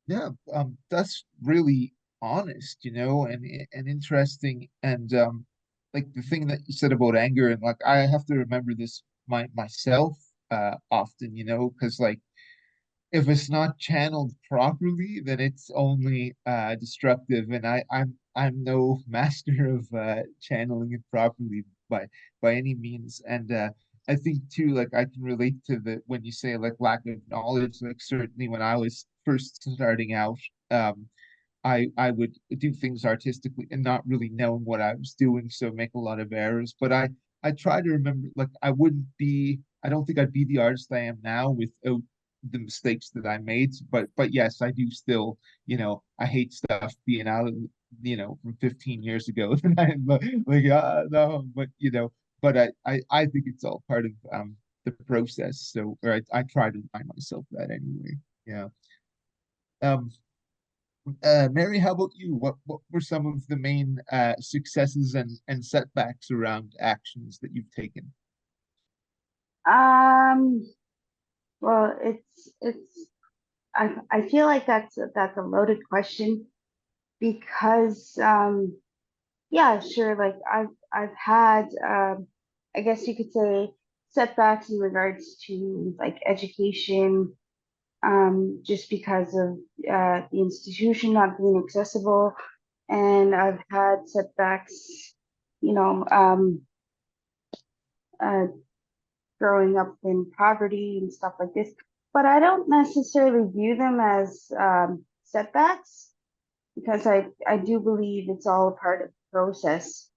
Yeah, that's really honest, and interesting. And like the thing that you said about anger, and like I have to remember this myself often, because like if it's not channeled properly, then it's only destructive. And I'm no master of channeling it properly by any means. And I think too, like I can relate to the when you say like lack of knowledge. Like certainly when I was first starting out, um, I would do things artistically and not really knowing what I was doing, so make a lot of errors. But I try to remember, like I don't think I'd be the artist I am now without the mistakes that I made. But yes, I do still, I hate stuff being out of, from 15 years ago. And I'm like, no, but but I think it's all part of the process. So, or I try to remind myself that anyway. Yeah. Um, Mary, how about you? What were some of the main successes and setbacks around actions that you've taken? Um, well, I feel like that's a loaded question because yeah, sure, like I've had I guess you could say setbacks in regards to like education, just because of the institution not being accessible, and I've had setbacks, you know, uh, growing up in poverty and stuff like this. But I don't necessarily view them as setbacks because I do believe it's all a part of the process.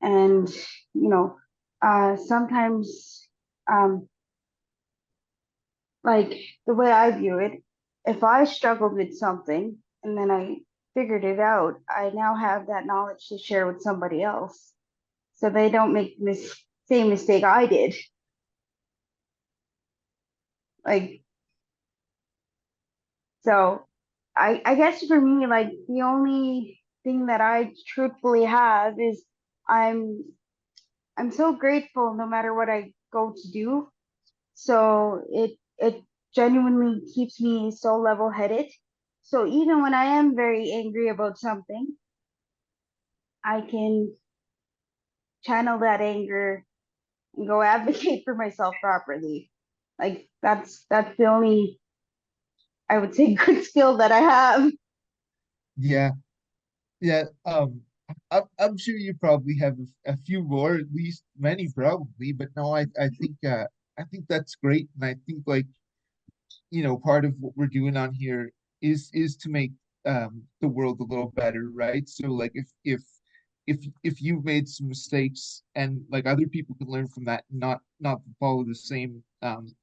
And, sometimes, um, like the way I view it, if I struggled with something and then I figured it out, I now have that knowledge to share with somebody else so they don't make this same mistake I did. Like, so I guess for me, like the only thing that I truthfully have is I'm I'm so grateful no matter what I go to do. So it genuinely keeps me so level-headed. So even when I am very angry about something, I can channel that anger and go advocate for myself properly. Like that's the only, I would say, good skill that I have. Yeah, yeah. I'm sure you probably have a few more, at least many probably. But no, I think that's great, and I think like part of what we're doing on here is to make the world a little better, right? So like if you've made some mistakes and like other people can learn from that, not follow the same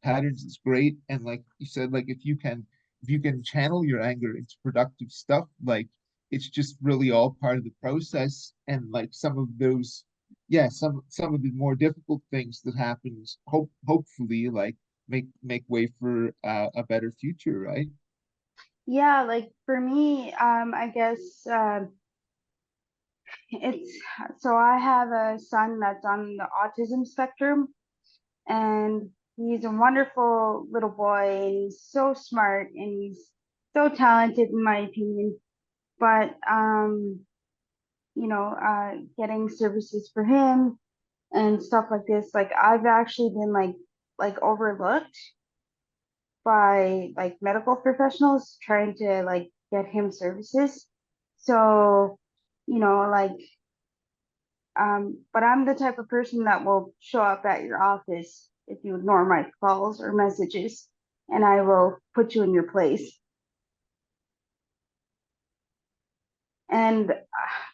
patterns, it's great. And like you said, like if you can channel your anger into productive stuff, like it's just really all part of the process. And like some of those, yeah, some of the more difficult things that happens, hopefully like make way for a better future, right? Yeah, like for me, I guess it's so I have a son that's on the autism spectrum, and he's a wonderful little boy, and he's so smart and he's so talented in my opinion. But getting services for him and stuff like this, like I've actually been like overlooked by like medical professionals trying to like get him services. So, like but I'm the type of person that will show up at your office if you ignore my calls or messages. and I will put you in your place. And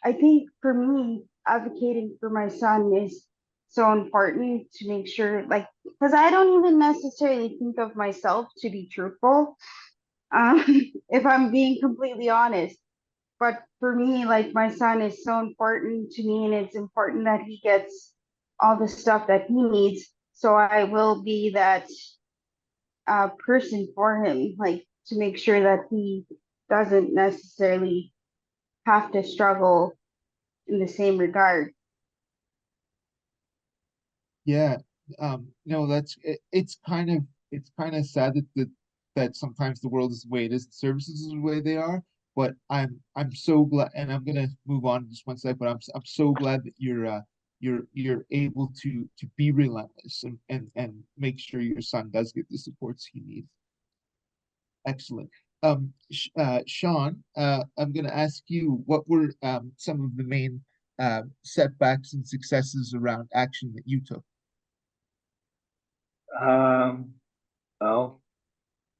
I think for me, advocating for my son is so important to make sure, like, because I don't even necessarily think of myself, to be truthful, um, if I'm being completely honest. But for me, like, my son is so important to me, and it's important that he gets all the stuff that he needs. So I will be that person for him, like, to make sure that he doesn't necessarily have to struggle in the same regard. Yeah, no, it's kind of sad that sometimes the world is the way it is, the services is the way they are. But I'm so glad, and I'm gonna move on in just one sec. But I'm so glad that you're able to be relentless and make sure your son does get the supports he needs. Excellent. Shaun, I'm going to ask you, what were some of the main setbacks and successes around action that you took? Well,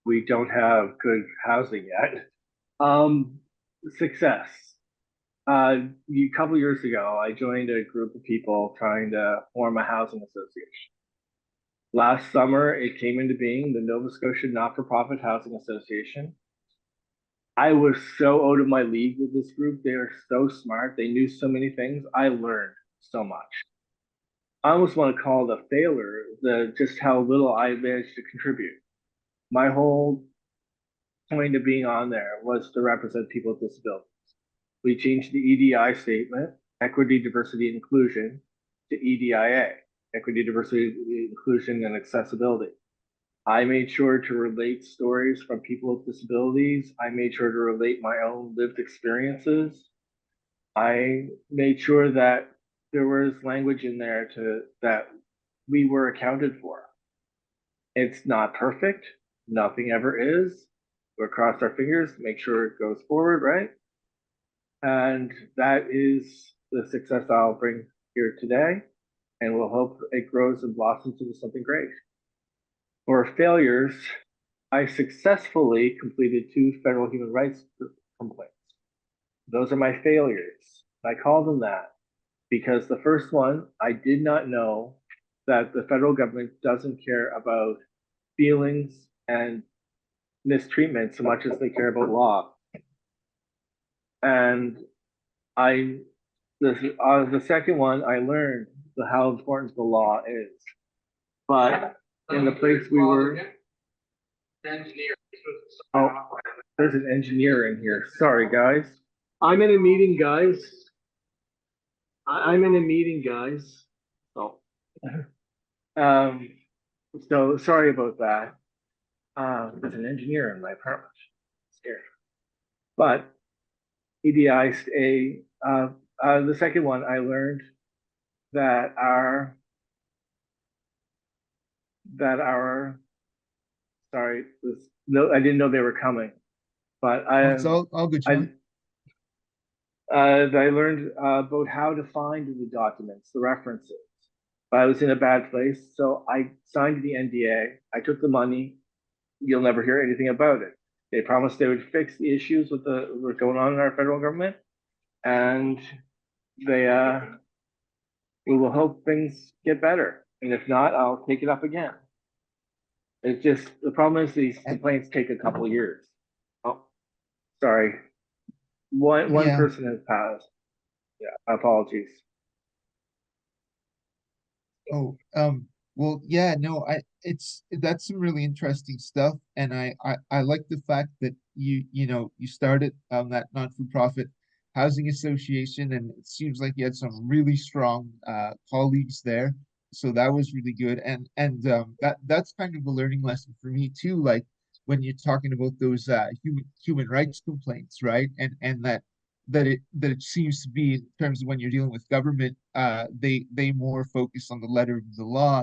we don't have good housing yet. Um, Success. A couple years ago, I joined a group of people trying to form a housing association. Last summer, it came into being, the Nova Scotia Not-for-Profit Housing Association. I was so out of my league with this group. They are so smart. They knew so many things. I learned so much. I almost want to call it a failure, just how little I managed to contribute. My whole point of being on there was to represent people with disabilities. We changed the EDI statement, equity, diversity, inclusion, to EDIA, equity, diversity, inclusion, and accessibility. I made sure to relate stories from people with disabilities. I made sure to relate my own lived experiences. I made sure that there was language in there that we were accounted for. It's not perfect. Nothing ever is. We'll cross our fingers, make sure it goes forward, right? And that is the success I'll bring here today. And we'll hope it grows and blossoms into something great. For failures, I successfully completed 2 federal human rights complaints. Those are my failures. I call them that because the first one, I did not know that the federal government doesn't care about feelings and mistreatment so much as they care about law. And the second one, I learned how important the law is. But in the place we were, oh, there's an engineer in here. Sorry, guys. I'm in a meeting, guys. I'm in a meeting, guys. So, so sorry about that. There's an engineer in my apartment. Scared. But EDI, the second one, I learned that sorry, no, I didn't know they were coming, but It's all good, Shaun. I learned about how to find the documents, the references. But I was in a bad place, so I signed the NDA. I took the money. You'll never hear anything about it. They promised they would fix the issues with what's going on in our federal government, and they we will hope things get better. And if not, I'll take it up again. It's just the problem is these complaints take a couple of years. Oh, sorry. One Yeah. person has passed. Yeah, apologies. Oh, well, yeah, no, that's some really interesting stuff, and I like the fact that you started that not-for-profit housing association, and it seems like you had some really strong colleagues there, so that was really good, and that's kind of a learning lesson for me too, like when you're talking about those human rights complaints, right, and that it seems to be in terms of when you're dealing with government, they more focus on the letter of the law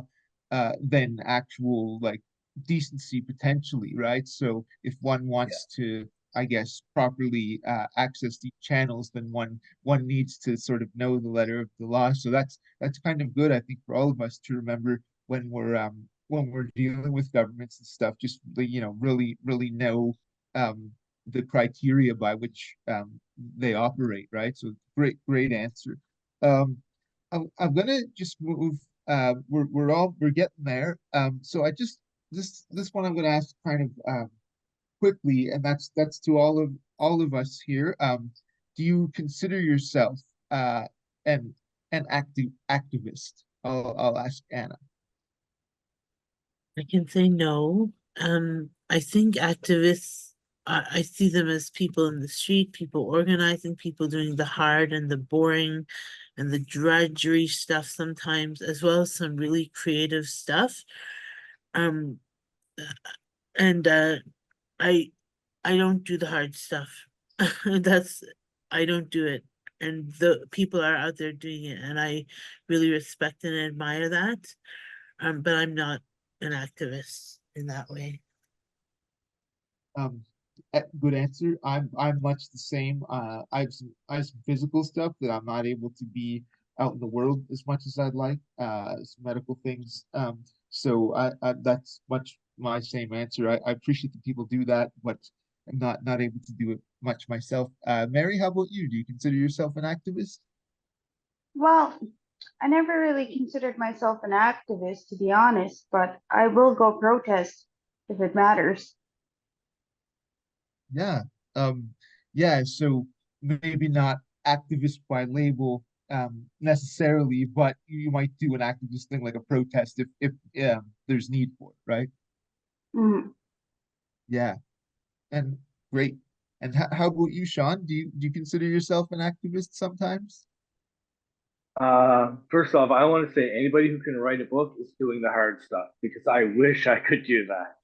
than actual like decency potentially, right? So if one wants to, I guess, properly access these channels, then one needs to sort of know the letter of the law. So that's kind of good, I think, for all of us to remember when we're when we're dealing with governments and stuff, just really know um, the criteria by which they operate, right? So great answer. Um, I'm gonna just move. We're getting there. So I just this one I'm gonna ask kind of quickly, and that's to all of us here. Do you consider yourself an activist? I'll ask Anna. I can say no. I think activists, I see them as people in the street, people organizing, people doing the hard and the boring and the drudgery stuff sometimes, as well as some really creative stuff. Um, and I I don't do the hard stuff. That's I don't do it. And the people are out there doing it, and I really respect and admire that. But I'm not an activist in that way. Um, Good answer. I'm much the same. I have some physical stuff that I'm not able to be out in the world as much as I'd like. Some medical things. So that's much my same answer. I appreciate that people do that, but I'm not able to do it much myself. Mary, how about you? Do you consider yourself an activist? Well, I never really considered myself an activist, to be honest, but I will go protest if it matters. Yeah. Yeah, so maybe not activist by label necessarily, but you might do an activist thing like a protest if there's need for it, right? Mhm. Yeah. And great. And how about you, Shaun? Do you consider yourself an activist sometimes? First off, I want to say anybody who can write a book is doing the hard stuff because I wish I could do that.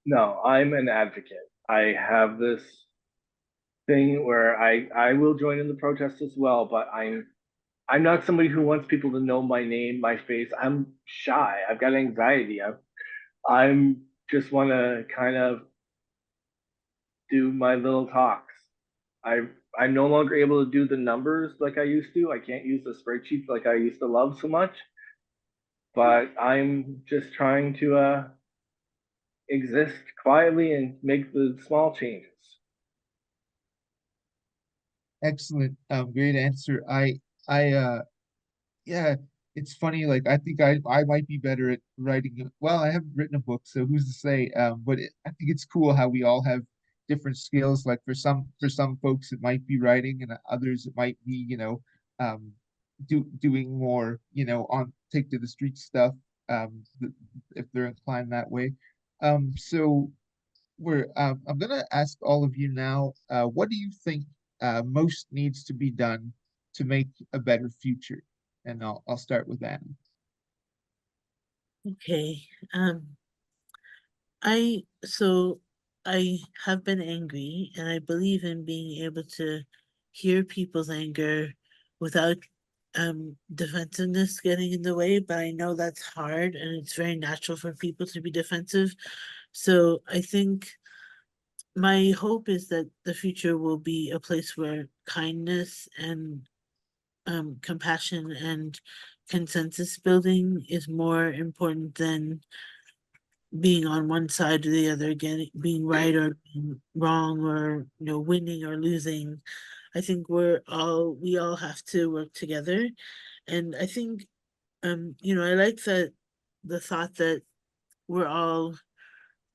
No, I'm an advocate. I have this thing where I will join in the protest as well, but I'm not somebody who wants people to know my name, my face. I'm shy. I've got anxiety. I'm just want to kind of do my little talks. I I'm no longer able to do the numbers like I used to. I can't use the spreadsheets like I used to love so much. But I'm just trying to exist quietly and make the small changes. Excellent. Great answer. I yeah, it's funny. Like I think I might be better at writing. Well, I haven't written a book, so who's to say? But I think it's cool how we all have different skills. Like for some folks, it might be writing, and others it might be um, doing more on take to the street stuff. If they're inclined that way. So I'm gonna ask all of you now. What do you think most needs to be done to make a better future? And I'll start with Anna. Okay. I so I have been angry, and I believe in being able to hear people's anger without defensiveness getting in the way, but I know that's hard and it's very natural for people to be defensive. So I think my hope is that the future will be a place where kindness and compassion and consensus building is more important than being on one side or the other, getting being right or being wrong, or winning or losing. I think we all have to work together. And I think I like that the thought that we're all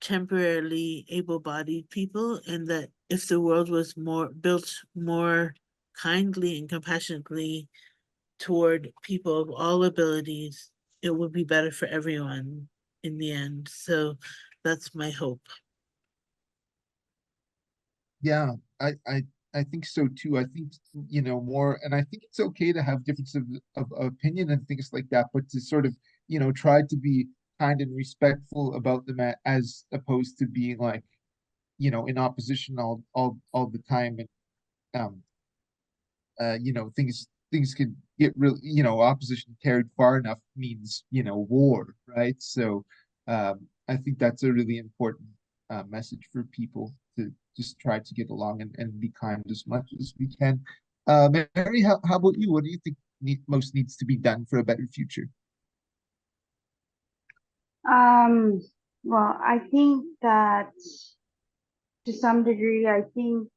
temporarily able-bodied people, and that if the world was more built more kindly and compassionately toward people of all abilities, it would be better for everyone in the end. So that's my hope. Yeah, I think so too. I think more, and I think it's okay to have difference of opinion and things like that, but to sort of try to be kind and respectful about them as opposed to being like in opposition all the time and um things can get really opposition carried far enough means war, right? So I think that's a really important message for people to just try to get along and be kind as much as we can. Mary, how about you? What do you think most needs to be done for a better future? Well, I think that to some degree, I think,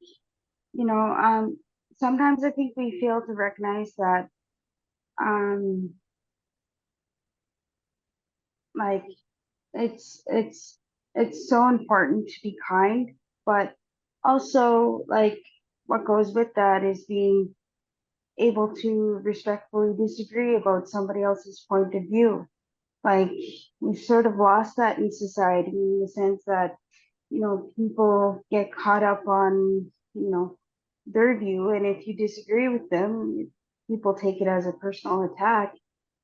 you know, sometimes I think we fail to recognize that, um, like it's it's it's so important to be kind, but also like what goes with that is being able to respectfully disagree about somebody else's point of view. Like we sort of lost that in society in the sense that, people get caught up on, their view, and if you disagree with them, people take it as a personal attack.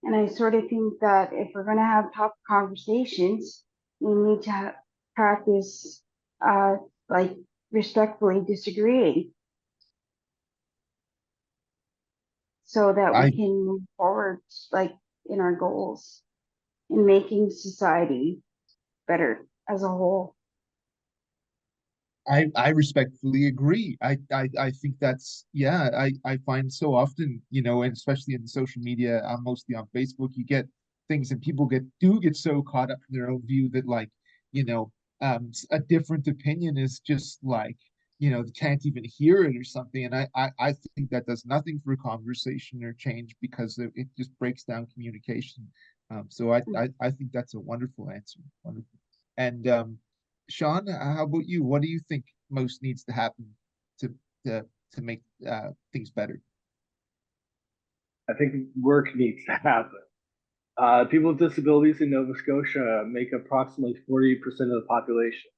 And I sort of think that if we're going to have tough conversations, we need to practice, like respectfully disagreeing so that we I can move forward, like in our goals, in making society better as a whole. I respectfully agree. I think that's, yeah, I find so often, and especially in social media, I'm mostly on Facebook, you get things and people get so caught up in their own view that like, you know, a different opinion is just like, they can't even hear it or something. And I think that does nothing for conversation or change because it just breaks down communication. So I think that's a wonderful answer. Wonderful. And Shaun, how about you? What do you think most needs to happen to to to make things better? I think work needs to happen. People with disabilities in Nova Scotia make approximately 40% of the population.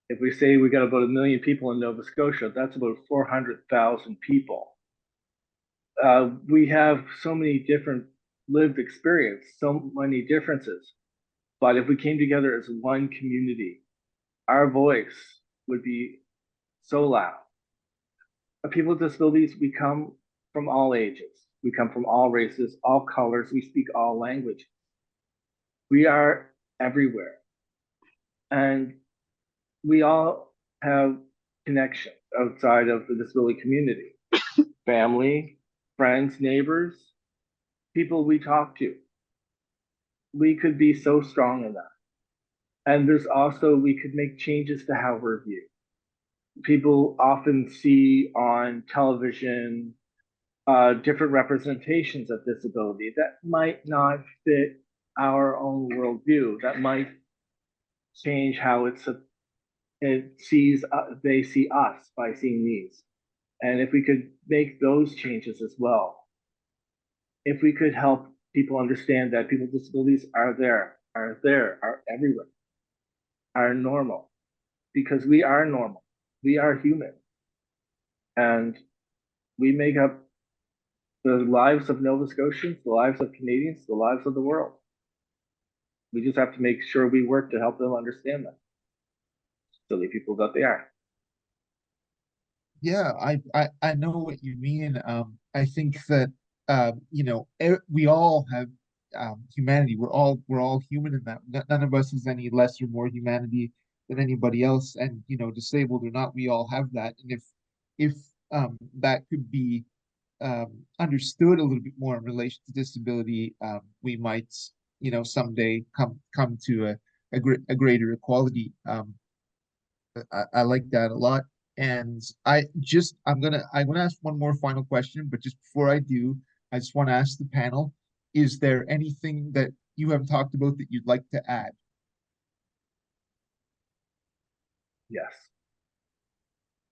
If we say we got about 1 million people in Nova Scotia, that's about 400,000 people. We have so many different lived experience, so many differences. But if we came together as one community, our voice would be so loud. People with disabilities, we come from all ages. We come from all races, all colors. We speak all languages. We are everywhere. And we all have connections outside of the disability community. Family, friends, neighbors, people we talk to. We could be so strong in that. And there's also, we could make changes to how we're viewed. People often see on television different representations of disability that might not fit our own worldview, that might change how they see us by seeing these. And if we could make those changes as well, if we could help people understand that people with disabilities are everywhere, are normal, because we are normal, we are human, and we make up the lives of Nova Scotians, the lives of Canadians, the lives of the world. We just have to make sure we work to help them understand that. Silly people that they are. Yeah, I know what you mean. I think that we all have humanity. We're all human in that. None of us is any less or more humanity than anybody else. And disabled or not, we all have that. And if that could be understood a little bit more in relation to disability, we might someday come to a greater equality. I like that a lot. And I'm gonna ask one more final question, but just before I do, I just want to ask the panel, is there anything that you haven't talked about that you'd like to add? Yes.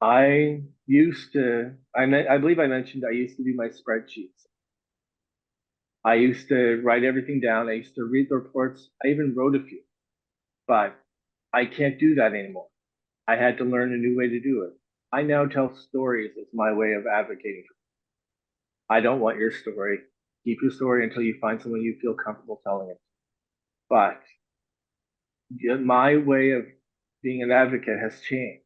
I believe I mentioned I used to do my spreadsheets. I used to write everything down. I used to read the reports. I even wrote a few, but I can't do that anymore. I had to learn a new way to do it. I now tell stories as my way of advocating. I don't want your story. Keep your story until you find someone you feel comfortable telling it. But my way of being an advocate has changed.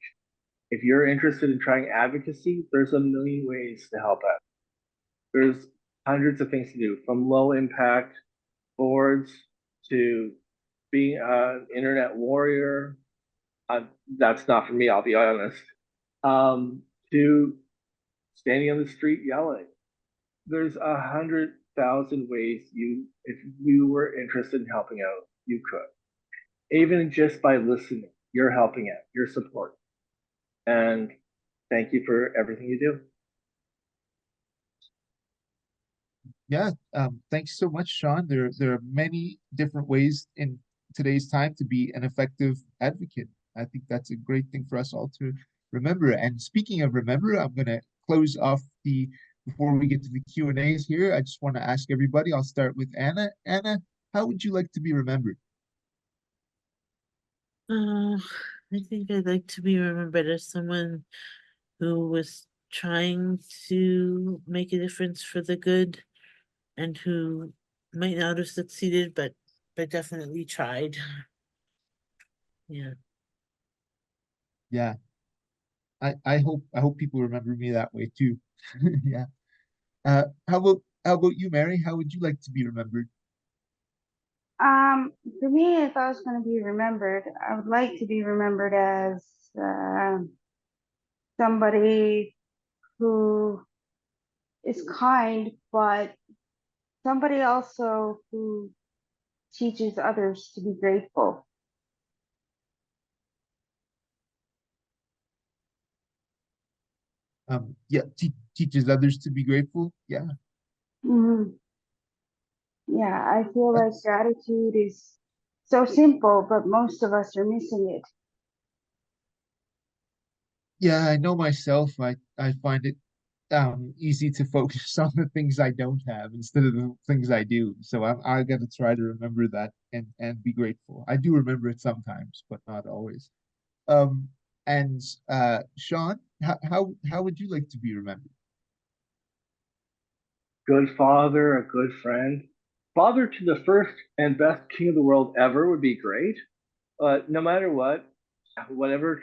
If you're interested in trying advocacy, there's a million ways to help out. There's hundreds of things to do, from low impact boards to being an internet warrior. That's not for me, I'll be honest. To standing on the street yelling. There's 100,000 ways if you were interested in helping out, you could. even just by listening, you're helping out, you're supporting. And thank you for everything you do. Yeah, thanks so much, Shaun. There are many different ways in today's time to be an effective advocate. I think that's a great thing for us all to remember. And speaking of remember, I'm gonna close off before we get to the Q&As here. I just want to ask everybody. I'll start with Anna. Anna, how would you like to be remembered? I think I'd like to be remembered as someone who was trying to make a difference for the good and who might not have succeeded, but definitely tried. Yeah. Yeah, I hope people remember me that way too. Yeah. How about you, Mary? How would you like to be remembered? For me, if I was going to be remembered, I would like to be remembered as somebody who is kind, but somebody also who teaches others to be grateful. Yeah, teaches others to be grateful. Yeah, Mhm. Yeah, I feel like that's gratitude is so simple, but most of us are missing it. yeah. I know myself. I find it easy to focus on the things I don't have instead of the things I do. So I got to try to remember that and be grateful. I do remember it sometimes, but not always. Um, and Shaun, how would you like to be remembered? Good father, a good friend. Father to the first and best king of the world ever would be great. No matter what, whatever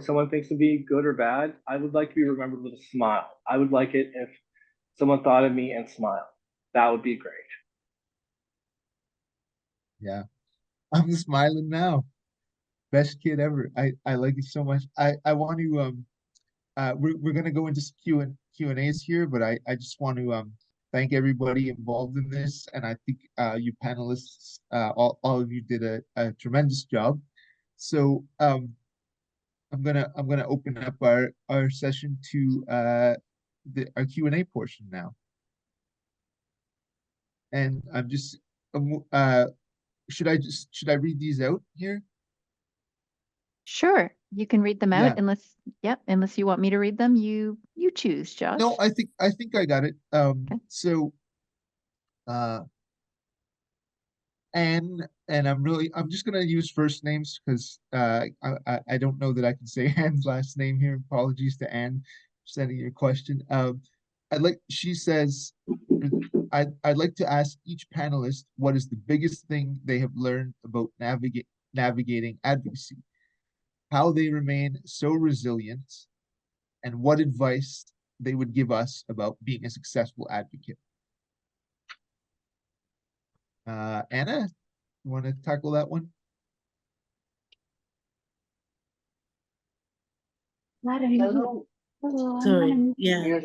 someone thinks to be good or bad, I would like to be remembered with a smile. I would like it if someone thought of me and smiled. That would be great. Yeah, I'm smiling now. Best kid ever. I like it so much. I want to we're gonna go into Q and A's here, but I just want to thank everybody involved in this, and I think you panelists, all of you did a tremendous job. So I'm gonna open up our session to our Q&A portion now, and I'm just should I read these out here? Sure, you can read them out Yeah. unless you want me to read them, you choose, No, Josh. I think I got it. Okay. So uh and I'm just gonna use first names because I don't know that I can say Anne's last name here. Apologies to Anne for sending your question. She says I'd like to ask each panelist what is the biggest thing they have learned about navigating advocacy, how they remain so resilient, and what advice they would give us about being a successful advocate. Anna, you want to tackle that one? Hello. Hello. Sorry, yeah.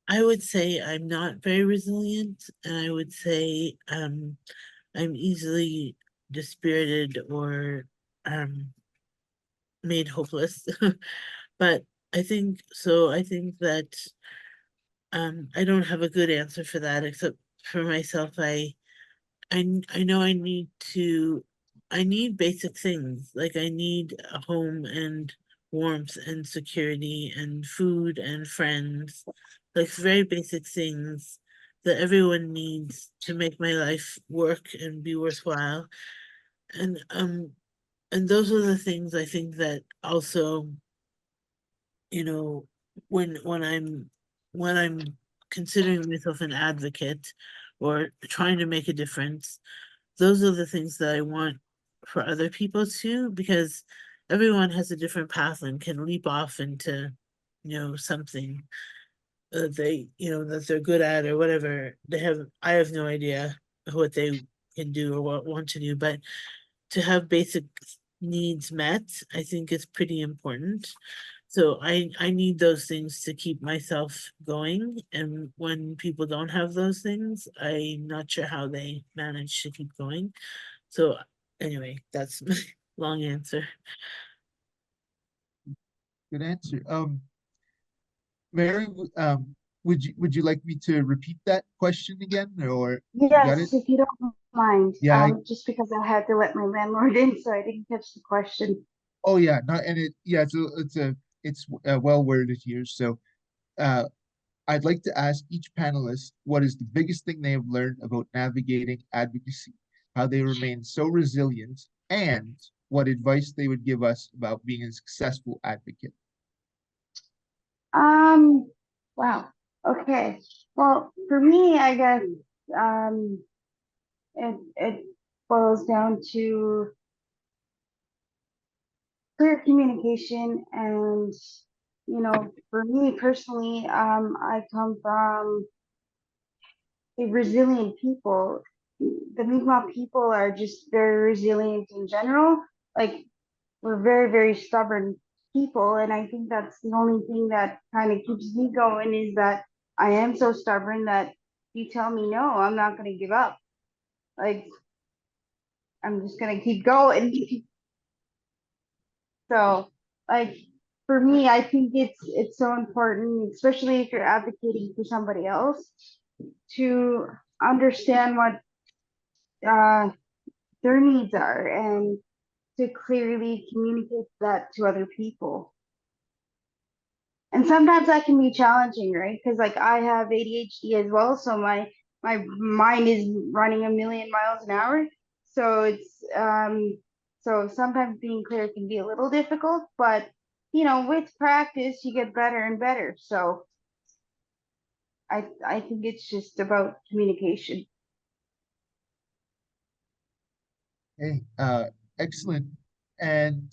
I would say I'm not very resilient, and I would say I'm easily dispirited or made hopeless. But I think so. I think that I don't have a good answer for that, except for myself. I know I need basic things. Like I need a home and warmth and security and food and friends. Like very basic things that everyone needs to make my life work and be worthwhile. And those are the things I think that also, you know, when I'm considering myself an advocate or trying to make a difference, those are the things that I want for other people too, because everyone has a different path and can leap off into, something that that they're good at or whatever. I have no idea what they can do or what want to do, but to have basic needs met, I think is pretty important. So I need those things to keep myself going. And when people don't have those things, I'm not sure how they manage to keep going. So anyway, that's my long answer. Good answer. Mary, would you like me to repeat that question again, or you got it? Yes, if you don't mind, Yeah. just because I had to let my landlord in, so I didn't catch the question. Oh yeah. Not and it. Yeah. It's well worded here. So, uh, I'd like to ask each panelist what is the biggest thing they have learned about navigating advocacy, how they remain so resilient, and what advice they would give us about being a successful advocate. Wow. Okay. Well, for me, I guess, um, it boils down to clear communication. And, for me personally, I come from a resilient people. The Mi'kmaq people are just very resilient in general. Like, we're very, very stubborn people. And I think that's the only thing that kind of keeps me going, is that I am so stubborn that you tell me no, I'm not going to give up. Like, I'm just going to keep going. So, like, for me, I think it's so important, especially if you're advocating for somebody else, to understand what uh, their needs are, and to clearly communicate that to other people. And sometimes that can be challenging, right? Because, like, I have ADHD as well, so my mind is running a million miles an hour. So it's so sometimes being clear can be a little difficult, but with practice you get better and better. So I think it's just about communication. Hey, excellent. And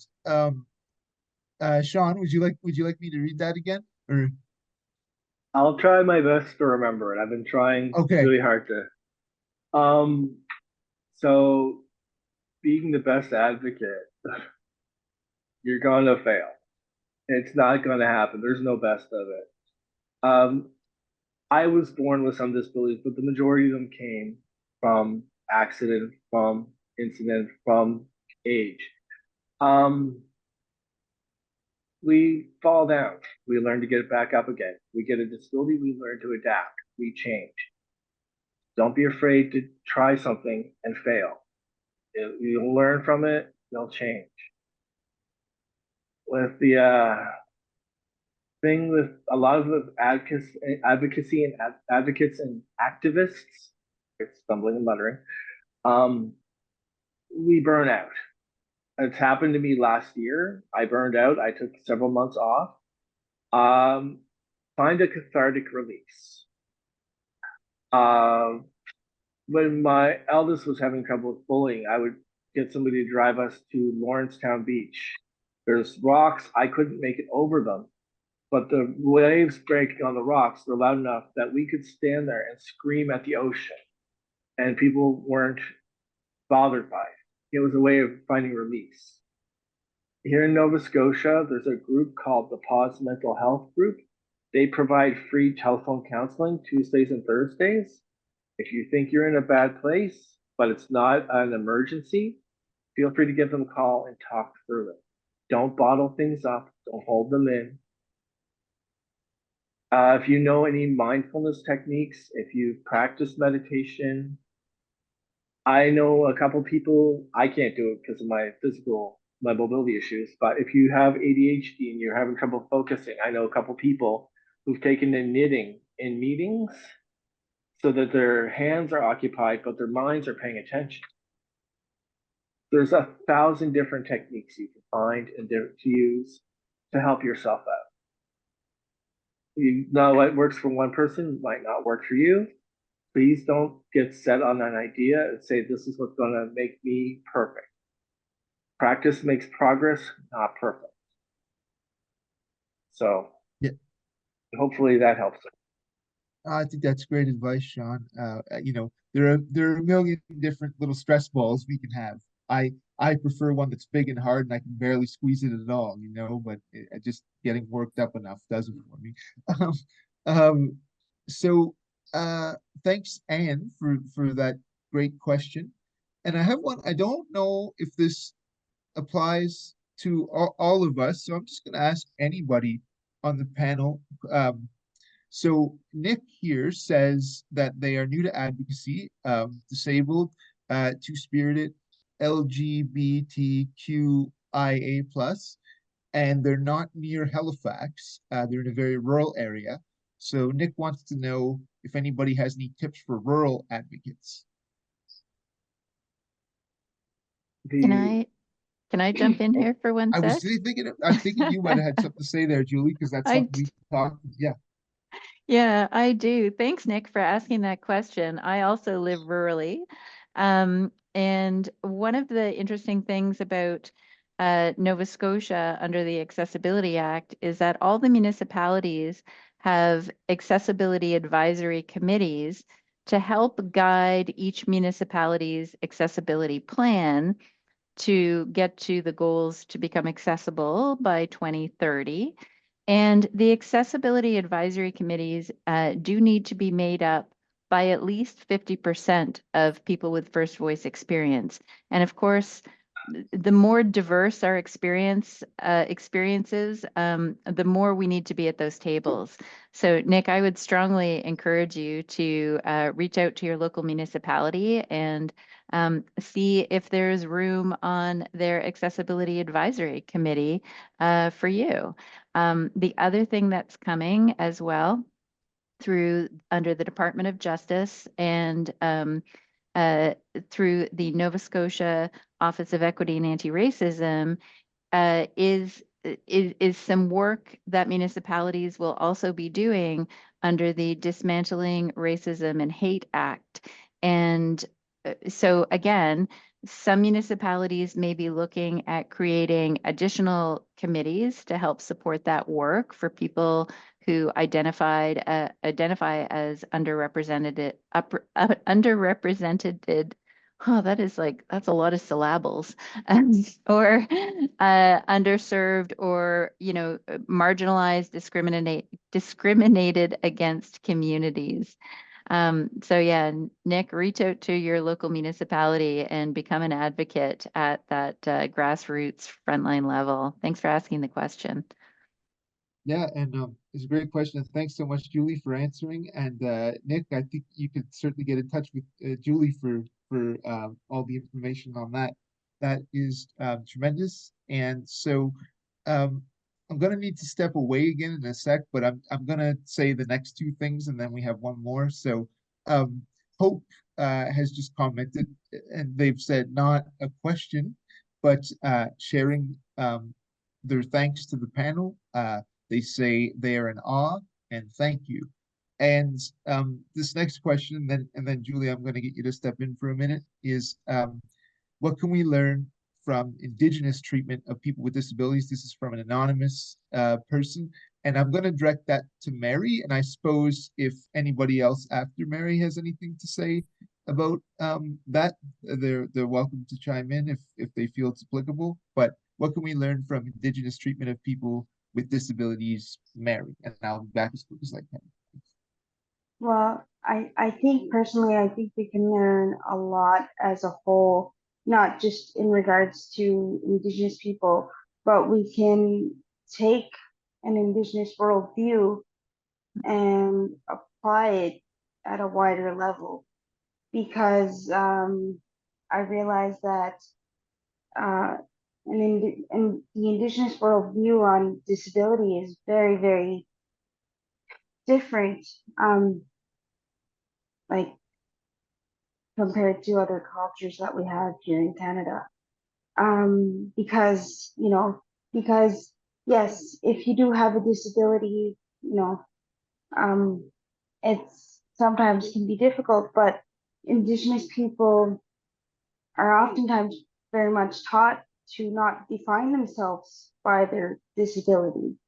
Shaun, would you like me to read that again? Or I'll try my best to remember it. I've been trying okay, really hard to. So being the best advocate, you're gonna fail. It's not gonna happen. There's no best of it. Um, I was born with some disabilities, but the majority of them came from accident, from incident, from age. Um, we fall down. We learn to get back up again. We get a disability. We learn to adapt. We change. Don't be afraid to try something and fail. You'll learn from it. You'll change. With the thing with a lot of the advocacy and advocates and activists, it's stumbling and muttering, we burn out. It's happened to me last year. I burned out. I took several months off. Um, find a cathartic release. Um, when my eldest was having trouble with bullying, I would get somebody to drive us to Lawrencetown Beach. There's rocks. I couldn't make it over them, but the waves breaking on the rocks were loud enough that we could stand there and scream at the ocean, and people weren't bothered by it. It was a way of finding release. Here in Nova Scotia, there's a group called the Pause Mental Health Group. They provide free telephone counseling Tuesdays and Thursdays. If you think you're in a bad place, but it's not an emergency, feel free to give them a call and talk through it. Don't bottle things up. Don't hold them in. If you know any mindfulness techniques, if you've practiced meditation, I know a couple people, I can't do it because of my mobility issues, but if you have ADHD and you're having trouble focusing, I know a couple people who've taken to knitting in meetings so that their hands are occupied, but their minds are paying attention. There's 1,000 different techniques you can find and to use to help yourself out. You know what works for one person might not work for you. Please don't get set on an idea and say, this is what's going to make me perfect. Practice makes progress, not perfect. So yeah, hopefully that helps. I think that's great advice, Shaun. There are a million different little stress balls we can have. I prefer one that's big and hard and I can barely squeeze it at all, but just getting worked up enough does it for me. Um, so thanks, Anne, for that great question. And I have one. I don't know if this applies to all of us, so I'm just going to ask anybody on the panel. So Nick here says that they are new to advocacy, disabled, two-spirited, LGBTQIA+, and they're not near Halifax. They're in a very rural area. So Nick wants to know if anybody has any tips for rural advocates. Can I jump in here for one I was sec? thinking you might have had something to say there, Julie, because that's I something we talked. Yeah. Yeah, I do. Thanks, Nick, for asking that question. I also live rurally. And one of the interesting things about Nova Scotia under the Accessibility Act is that all the municipalities have accessibility advisory committees to help guide each municipality's accessibility plan to get to the goals to become accessible by 2030. And the accessibility advisory committees do need to be made up by at least 50% of people with first voice experience. And of course, the more diverse our experiences, the more we need to be at those tables. So, Nick, I would strongly encourage you to reach out to your local municipality and see if there's room on their accessibility advisory committee for you. The other thing that's coming as well through under the Department of Justice and uh, through the Nova Scotia Office of Equity and Anti-Racism is some work that municipalities will also be doing under the Dismantling Racism and Hate Act. And so again, some municipalities may be looking at creating additional committees to help support that work for people who identify as underrepresented. Oh, that's a lot of syllables. Or underserved or, marginalized, discriminated against communities. So yeah, Nick, reach out to your local municipality and become an advocate at that grassroots frontline level. Thanks for asking the question. Yeah, and it's a great question. Thanks so much, Julie, for answering. And Nick, I think you could certainly get in touch with Julie for all the information on that. That is tremendous. And so um, I'm gonna need to step away again in a sec, but I'm gonna say the next two things, and then we have one more. So um, Hope has just commented, and they've said not a question, but sharing their thanks to the panel. They say they are in awe and thank you. And this next question, and then Julie, I'm going to get you to step in for a minute, is what can we learn from Indigenous treatment of people with disabilities? This is from an anonymous person. And I'm going to direct that to Mary. And I suppose if anybody else after Mary has anything to say about that, they're welcome to chime in if they feel it's applicable. But what can we learn from Indigenous treatment of people with disabilities, Mary? And I'll be back as quick as I can. Well, I think personally, I think we can learn a lot as a whole, not just in regards to Indigenous people, but we can take an Indigenous worldview and apply it at a wider level. Because I realized that and the Indigenous worldview on disability is very, very different, like compared to other cultures that we have here in Canada. Because yes, if you do have a disability, it's sometimes can be difficult, but Indigenous people are oftentimes very much taught to not define themselves by their disability.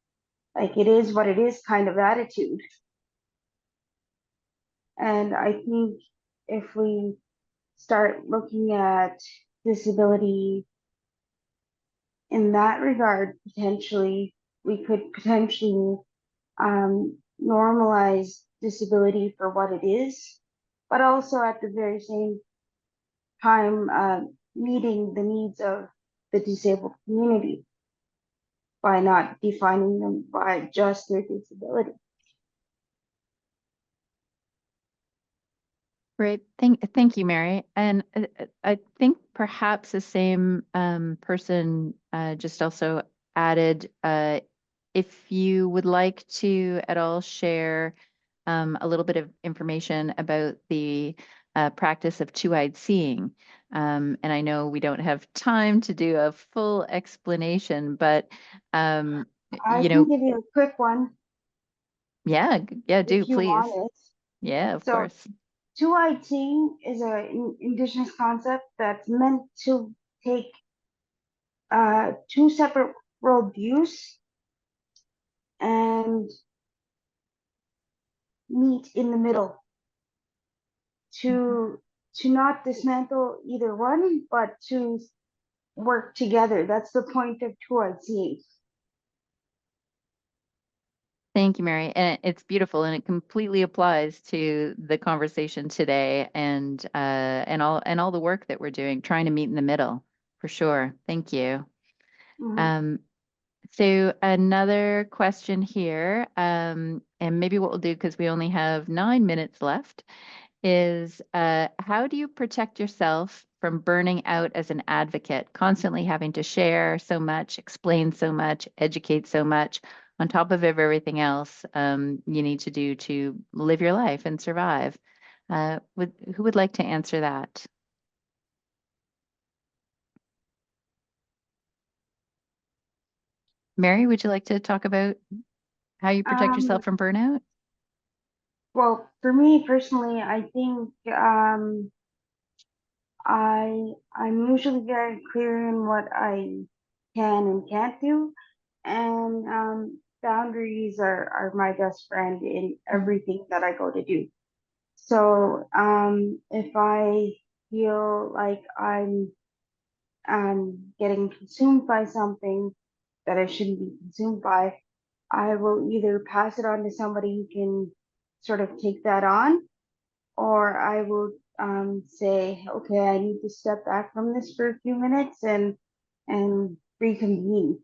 Like it is what it is kind of attitude. And I think if we start looking at disability in that regard, potentially, we could potentially normalize disability for what it is, but also at the very same time meeting the needs of the disabled community by not defining them by just their disability. Great. Thank you, Mary. And I think perhaps the same person just also added, if you would like to at all share a little bit of information about the practice of two-eyed seeing. And I know we don't have time to do a full explanation, but I you can know, give you a quick one yeah, do if you please. want it. Yeah, of So course. two-eyed seeing is an indigenous concept that's meant to take two separate worldviews and meet in the middle to not dismantle either one, but to work together. That's the point of two-eyed seeing. Thank you, Mary. And it's beautiful, and it completely applies to the conversation today, and all the work that we're doing, trying to meet in the middle, for sure. Thank you. Mhm. So another question here, and maybe what we'll do, because we only have 9 minutes left, is how do you protect yourself from burning out as an advocate, constantly having to share so much, explain so much, educate so much, on top of everything else you need to do to live your life and survive? Who would like to answer that? Mary, would you like to talk about how you protect yourself from burnout? Well, for me personally, I think I'm usually very clear in what I can and can't do, and boundaries are my best friend in everything that I go to do. So if I feel like I'm getting consumed by something that I shouldn't be consumed by, I will either pass it on to somebody who can sort of take that on, or I will say, okay, I need to step back from this for a few minutes and reconvene,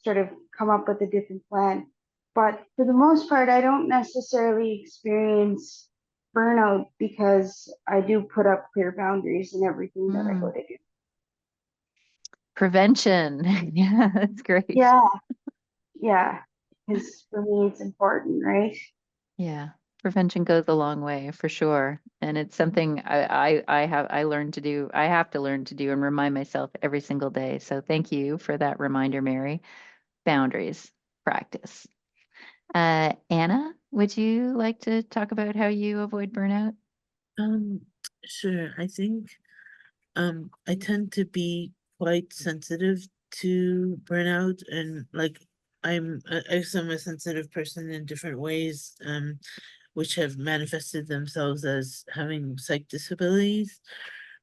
sort of come up with a different plan. But for the most part, I don't necessarily experience burnout because I do put up clear boundaries in everything that I go Mm, to do. prevention. Yeah, that's great. Yeah, yeah, because for me it's important, right? Yeah, prevention goes a long way for sure. And it's something I learned to do. I have to learn to do and remind myself every single day. So thank you for that reminder, Mary. Boundaries, practice. Anna, would you like to talk about how you avoid burnout? Um, sure. I think I tend to be quite sensitive to burnout, and like I guess I'm a sensitive person in different ways, which have manifested themselves as having psych disabilities.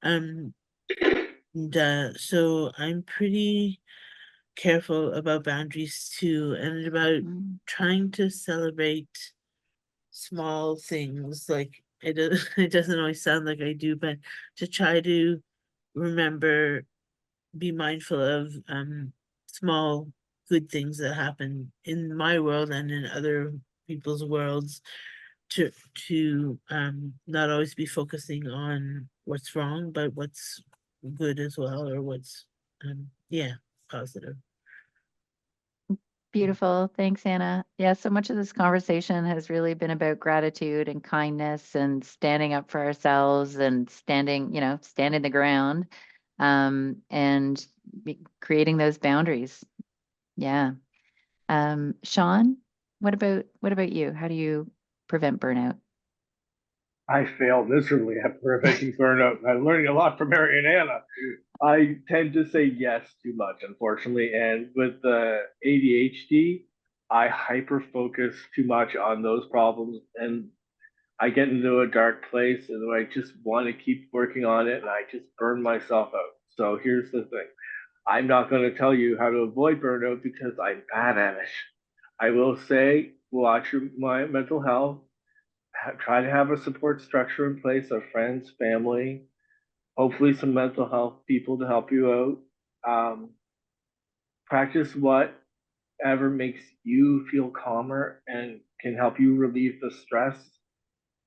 Um, and so I'm pretty careful about boundaries too, and about Mm, trying to celebrate small things. Like it doesn't always sound like I do, but to try to remember, be mindful of small good things that happen in my world and in other people's worlds, to not always be focusing on what's wrong, but what's good as well, or what's yeah, positive. beautiful. Thanks, Anna. Yeah, so much of this conversation has really been about gratitude and kindness and standing up for ourselves and standing the ground, and creating those boundaries. Yeah. Shaun, what about you? How do you prevent burnout? I failed miserably at preventing burnout. I'm learning a lot from Mary and Anna. I tend to say yes too much, unfortunately. And with the ADHD, I hyper focus too much on those problems, and I get into a dark place and I just want to keep working on it and I just burn myself out. So here's the thing. I'm not going to tell you how to avoid burnout because I'm bad at it. I will say, watch my mental health, try to have a support structure in place of friends, family, hopefully some mental health people to help you out. Practice whatever makes you feel calmer and can help you relieve the stress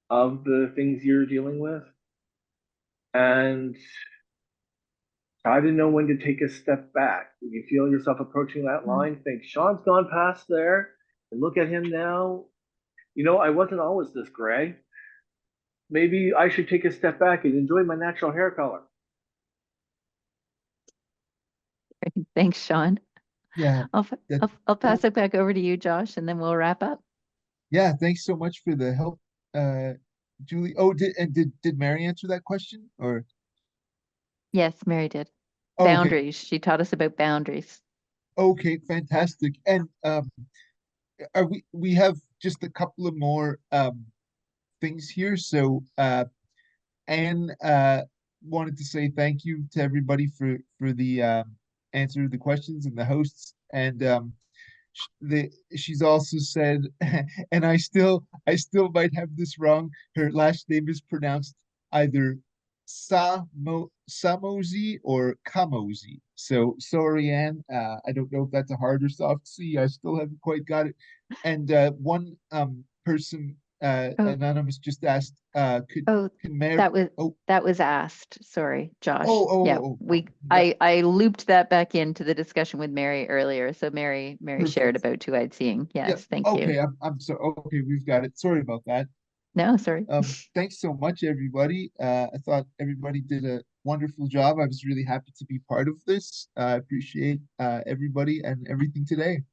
of the things you're dealing with. And try to know when to take a step back. When you feel yourself approaching that line, think, Shaun's gone past there, and look at him now. You know, I wasn't always this gray. Maybe I should take a step back and enjoy my natural hair color. Thanks, Shaun. Yeah, that, I'll pass it back over to you, Josh, and then we'll wrap up. yeah, thanks so much for the help, Julie. Oh, did Mary answer that question or? Yes, Mary did. Oh, okay. Boundaries. She taught us about boundaries. Okay, fantastic. And are we have just a couple of more things here. So Anne wanted to say thank you to everybody for the answer to the questions and the hosts. And she's also said, and I still might have this wrong. Her last name is pronounced either Samosi or Kamosi. So sorry, Anne. I don't know if that's a hard or soft C. I still haven't quite got it. And one person Oh, anonymous just asked, oh, can Mary? Oh, that was asked. Sorry, Josh. oh, oh, Yeah, oh, I looped that back into the discussion with Mary earlier. So Mary shared perfect. about two-eyed seeing. Yeah. Yes, thank you. Okay. I'm so okay. We've got it. Sorry about that. No, sorry. Thanks so much, everybody. I thought everybody did a wonderful job. I was really happy to be part of this. I appreciate everybody and everything today.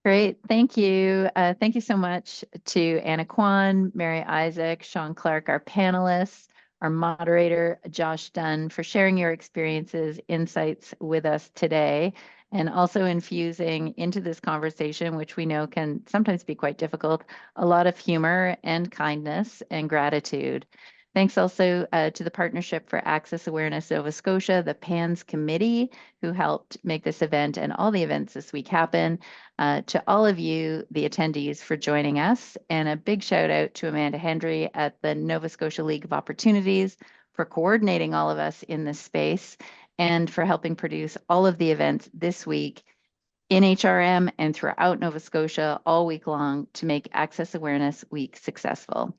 Great. Thank you. Thank you so much to Anna Quon, Mary Isaac, Shaun Clark, our panelists, our moderator, Josh Dunn, for sharing your experiences, insights with us today, and also infusing into this conversation, which we know can sometimes be quite difficult, a lot of humor and kindness and gratitude. Thanks also to the Partnership for Access Awareness Nova Scotia, the PANS Committee, who helped make this event and all the events this week happen. To all of you, the attendees, for joining us, and a big shout out to Amanda Hendry at the Nova Scotia League of Opportunities for coordinating all of us in this space and for helping produce all of the events this week in HRM and throughout Nova Scotia all week long to make Access Awareness Week successful.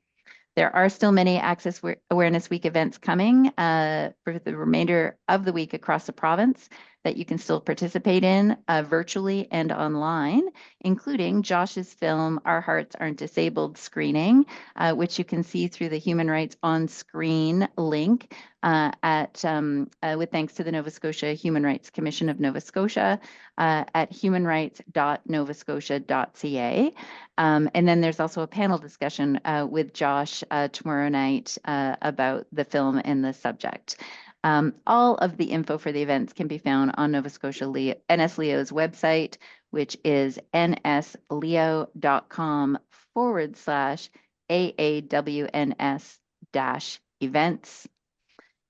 There are still many Access Awareness Week events coming for the remainder of the week across the province that you can still participate in virtually and online, including Josh's film, Our Hearts Aren't Disabled screening, which you can see through the Human Rights on Screen link with thanks to the Nova Scotia Human Rights Commission of Nova Scotia at humanrights.novascotia.ca. And then there's also a panel discussion with Josh tomorrow night about the film and the subject. All of the info for the events can be found on Nova Scotia NSLEO's website, which is nsleo.com/AAWNS-events.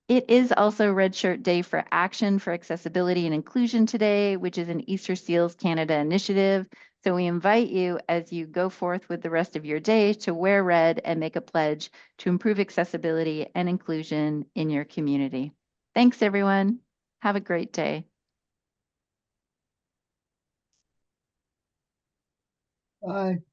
It is also Red Shirt Day for Action for Accessibility and Inclusion today, which is an Easter Seals Canada initiative. So we invite you as you go forth with the rest of your day to wear red and make a pledge to improve accessibility and inclusion in your community. Thanks, everyone. Have a great day. Bye.